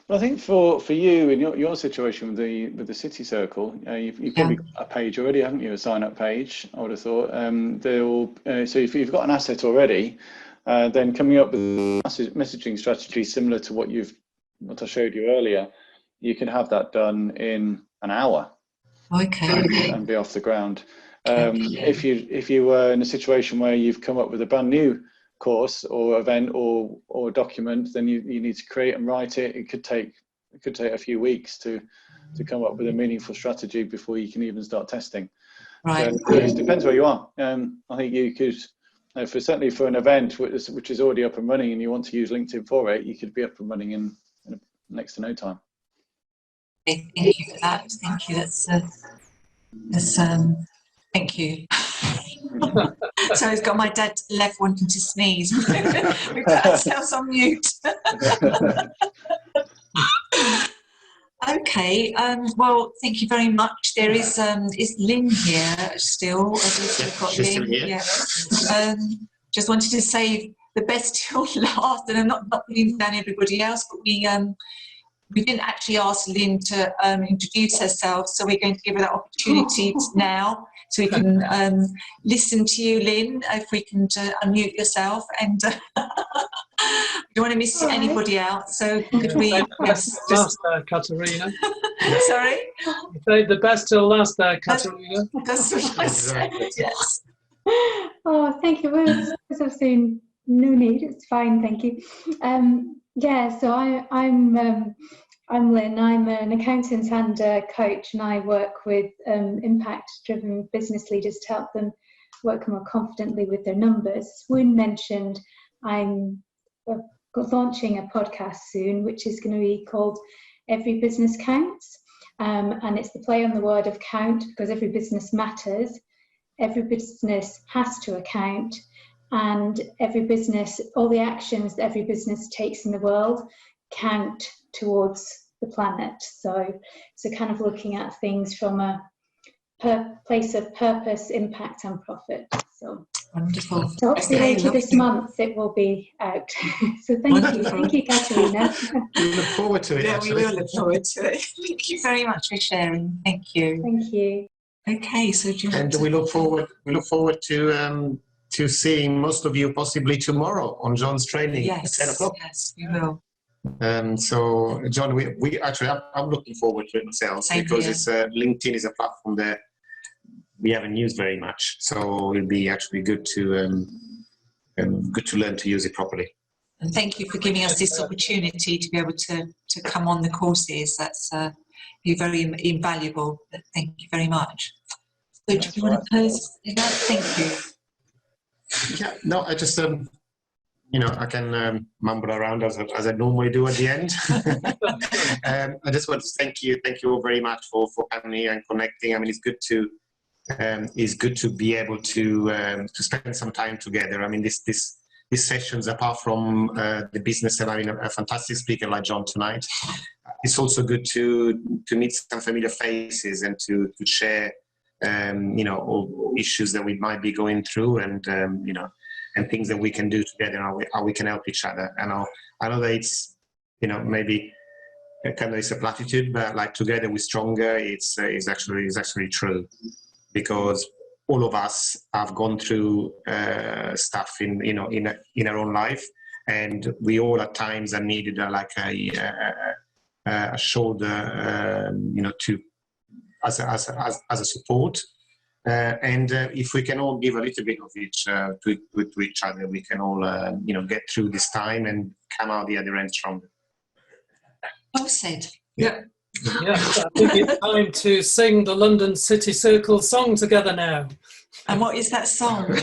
Well, I think for you in your situation with the City Circle, you've probably got a page already, haven't you? A sign up page, I would have thought. So if you've got an asset already, then coming up with a messaging strategy similar to what I showed you earlier, you can have that done in an hour. Okay. And be off the ground. If you were in a situation where you've come up with a brand new course or event or document, then you need to create and write it. It could take a few weeks to come up with a meaningful strategy before you can even start testing. Right. So it depends where you are. I think you could, certainly for an event which is already up and running and you want to use LinkedIn for it, you could be up and running in next to no time. Thank you for that. Thank you. Thank you. So I've got my dad left wanting to sneeze. We put ourselves on mute. Okay. Well, thank you very much. There is Lynn here still? We've got Lynn. Yeah. Just wanted to say the best till last, and I'm not putting down everybody else, but we didn't actually ask Lynn to introduce herself, so we're going to give her that opportunity now, so we can listen to you, Lynn, if we can unmute yourself, and we don't want to miss anybody out, so could we... Last, Katerina. Sorry? You say the best till last there, Katerina. That's what I said, yes. Oh, thank you. Well, as I've seen, no need, it's fine, thank you. Yeah, so I'm Lynn. I'm an accountant and a coach, and I work with impact-driven business leaders to help them work more confidently with their numbers. Swoon mentioned I'm launching a podcast soon, which is going to be called Every Business Counts, and it's the play on the word of count, because every business matters, every business has to account, and every business, all the actions that every business takes in the world count towards the planet. So kind of looking at things from a place of purpose, impact and profit. So wonderful. So hopefully later this month it will be out. So thank you, Katerina. We look forward to it. Yeah, we will look forward to it. Thank you very much for sharing. Thank you. Thank you. Okay, so we look forward to seeing most of you possibly tomorrow on John's training at 10 o'clock. Yes, we will. So John, we actually, I'm looking forward to it myself. Same because here. it's LinkedIn is a platform that we haven't used very much, so it'll be actually good to learn to use it properly. And thank you for giving us this opportunity to be able to come on the courses. That's be very invaluable. Thank you very much. So do you want to close it out? Thank you. Yeah, no, I just I can mumble around as I normally do at the end. I just want to thank you all very much for coming here and connecting. I mean, it's good to be able to spend some time together. I mean, these sessions, apart from the business and having a fantastic speaker like John tonight, it's also good to meet some familiar faces and to share all issues that we might be going through, and and things that we can do together, how we can help each other. And I know that it's maybe kind of it's a platitude, but like together we're stronger. It's actually true, because all of us have gone through stuff in our own life, and we all at times are needed a shoulder, as a support. And if we can all give a little bit of each to each other, we can all get through this time and come out the other end stronger. Well said. Yeah. Yeah, I think it's time to sing the London City Circle song together now. And what is that song? We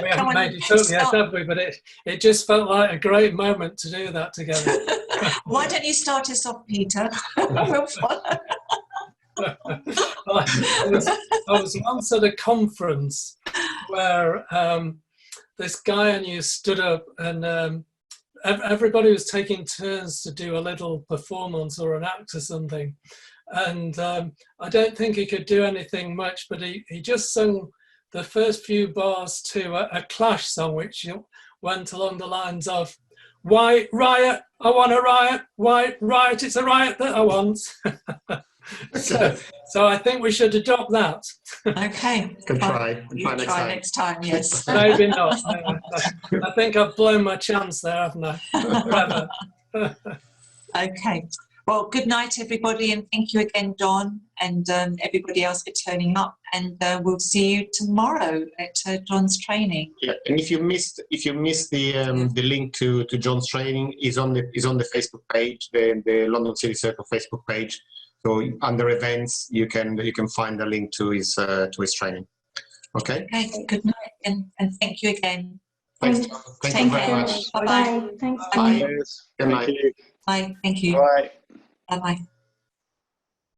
haven't made it up yet, have we? But it just felt like a great moment to do that together. Why don't you start us off, Peter? We'll follow. I was once at a conference where this guy and you stood up and everybody was taking turns to do a little performance or an act or something. And I don't think he could do anything much, but he just sung the first few bars to a Clash song, which went along the lines of, "White riot, I want a riot, white riot, it's a riot that I want." So I think we should adopt that. Okay. Can try. Try next time, yes. Maybe not. I think I've blown my chance there, haven't I? Forever. Okay. Well, good night, everybody, and thank you again, Don, and everybody else for turning up. And we'll see you tomorrow at John's training. Yeah, and if you missed the link to John's training is on the Facebook page, the London City Circle Facebook page. So under events, you can find a link to his training. Okay. Okay. Good night, and thank you again. Thanks. Thank you very much. Bye bye. Thanks. Bye. Cheers. Good night. Thank you. Bye. Thank you. Bye. Bye bye.